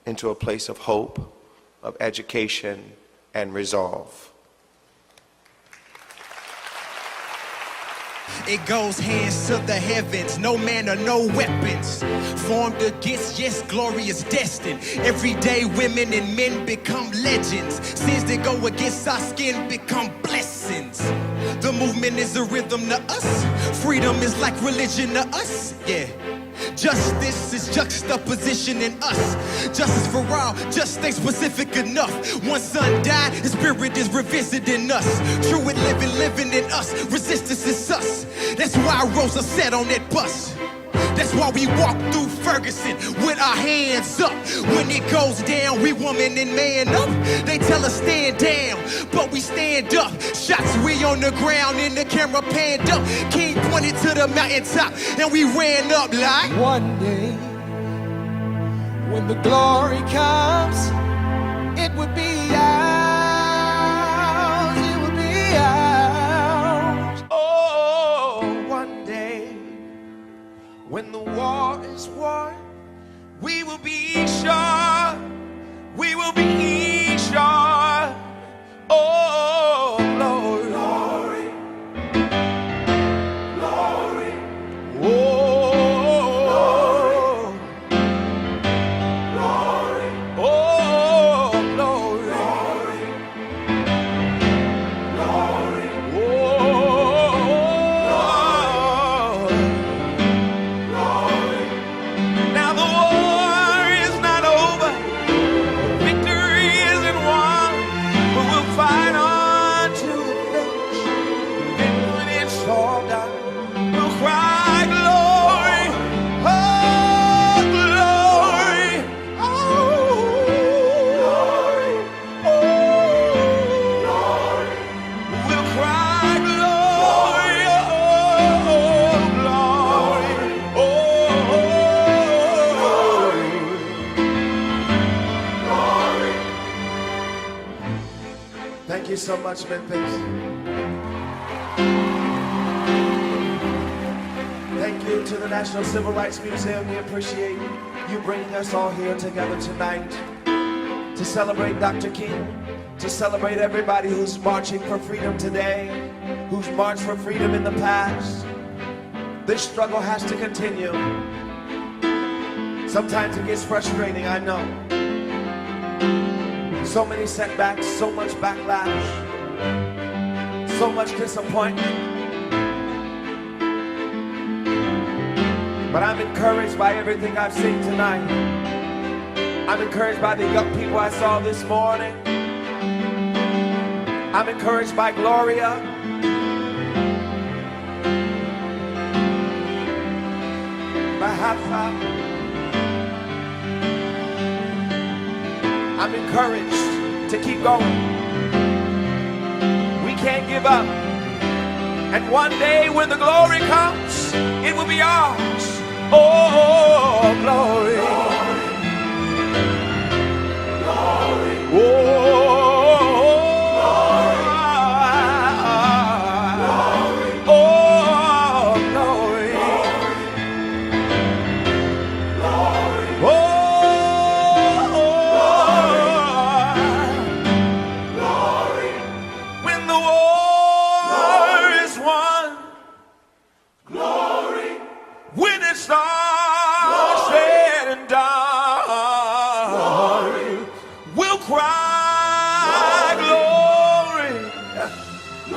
into a place of hope, of education, and resolve. It goes hands to the heavens, no man or no weapons formed against, yes, glory is destined. Every day women and men become legends. Sins that go against our skin become blessings. The movement is a rhythm to us. Freedom is like religion to us, yeah. Justice is juxtaposition in us. Justice for all, just ain't specific enough. One son died, his spirit is revisiting us. True and living in us. Resistance is us. That's why Rosa sat on that bus. That's why we walk through Ferguson with our hands up. When it goes down, we woman and man up. They tell us stand down, but we stand up. Shots we on the ground and the camera panned up. King pointed to the mountaintop and we ran up like One day, when the glory comes, it would be ours, it would be ours. oh, one day, when the war is won, we will be sure, we will be sure. Oh, glory, glory, glory. Oh, glory, glory. Oh, glory, glory, glory. Now the war is not over, victory isn't won, but we'll fight on to the finish. And when it's all done, we'll cry glory, oh glory, oh glory, oh glory. We'll cry glory, oh glory, oh glory. Thank you so much, Memphis. Thank you to the National Civil Rights Museum. We appreciate you bringing us all here together tonight to celebrate Dr. King, to celebrate everybody who's marching for freedom today, who's marched for freedom in the past. This struggle has to continue. Sometimes it gets frustrating, I know. So many setbacks, so much backlash, so much disappointment. But I'm encouraged by everything I've seen tonight. I'm encouraged by the young people I saw this morning. I'm encouraged by Gloria. By Hafa. I'm encouraged to keep going. We can't give up. And one day when the glory comes, it will be ours. Oh, glory. Glory. Oh, glory. Oh, glory. Glory. Glory. When the war is won, glory. When it's all said and done.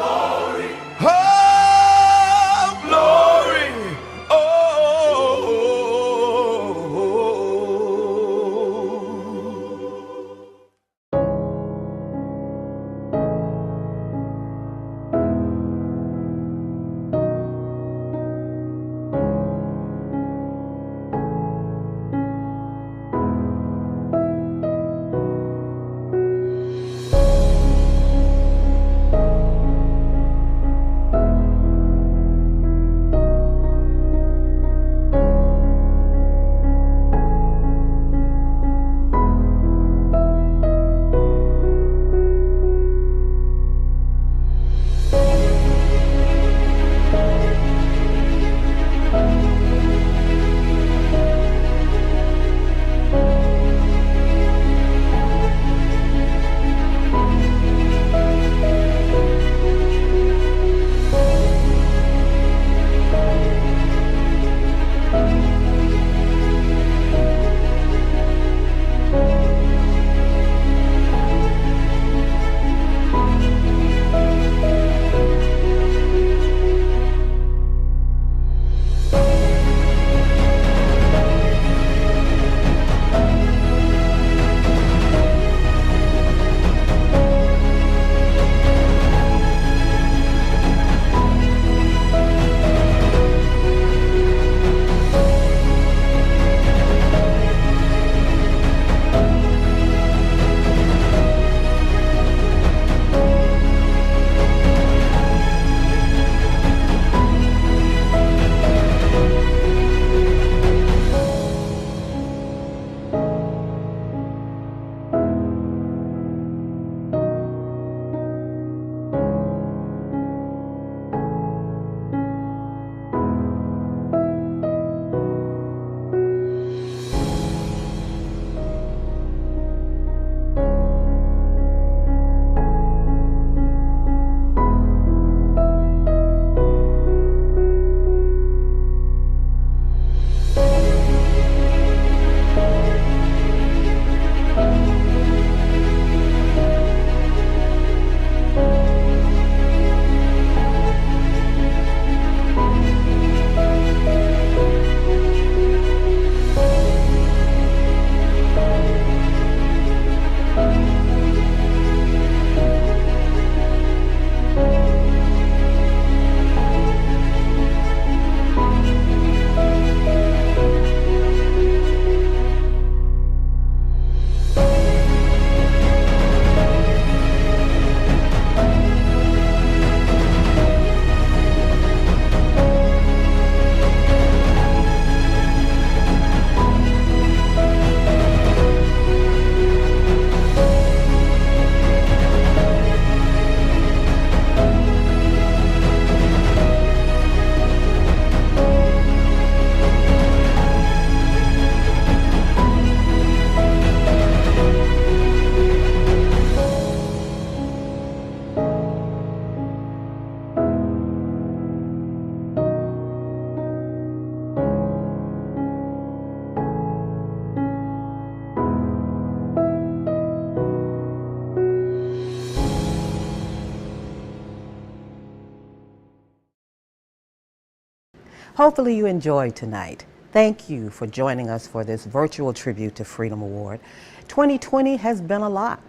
Oh, glory. Oh. Hopefully you enjoyed tonight. Thank you for joining us for this virtual tribute to Freedom Award. 2020 has been a lot,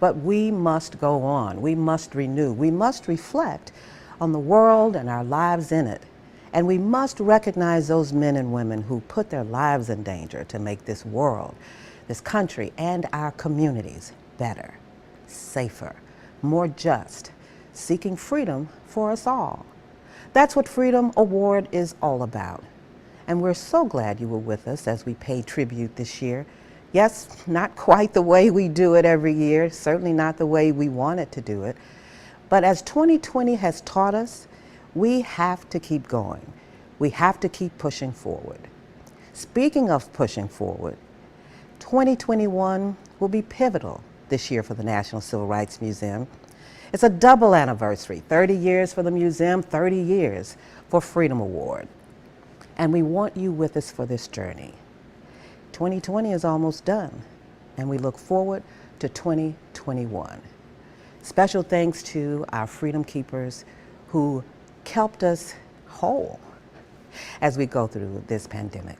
but we must go on. We must renew. We must reflect on the world and our lives in it. And we must recognize those men and women who put their lives in danger to make this world, this country, and our communities better, safer, more just, seeking freedom for us all. That's what Freedom Award is all about. And we're so glad you were with us as we pay tribute this year. Yes, not quite the way we do it every year, certainly not the way we wanted to do it. But as 2020 has taught us, we have to keep going. We have to keep pushing forward. Speaking of pushing forward, 2021 will be pivotal this year for the National Civil Rights Museum. It's a double anniversary, 30 years for the museum, 30 years for Freedom Award. And we want you with us for this journey. 2020 is almost done, and we look forward to 2021. Special thanks to our freedom keepers who kept us whole as we go through this pandemic.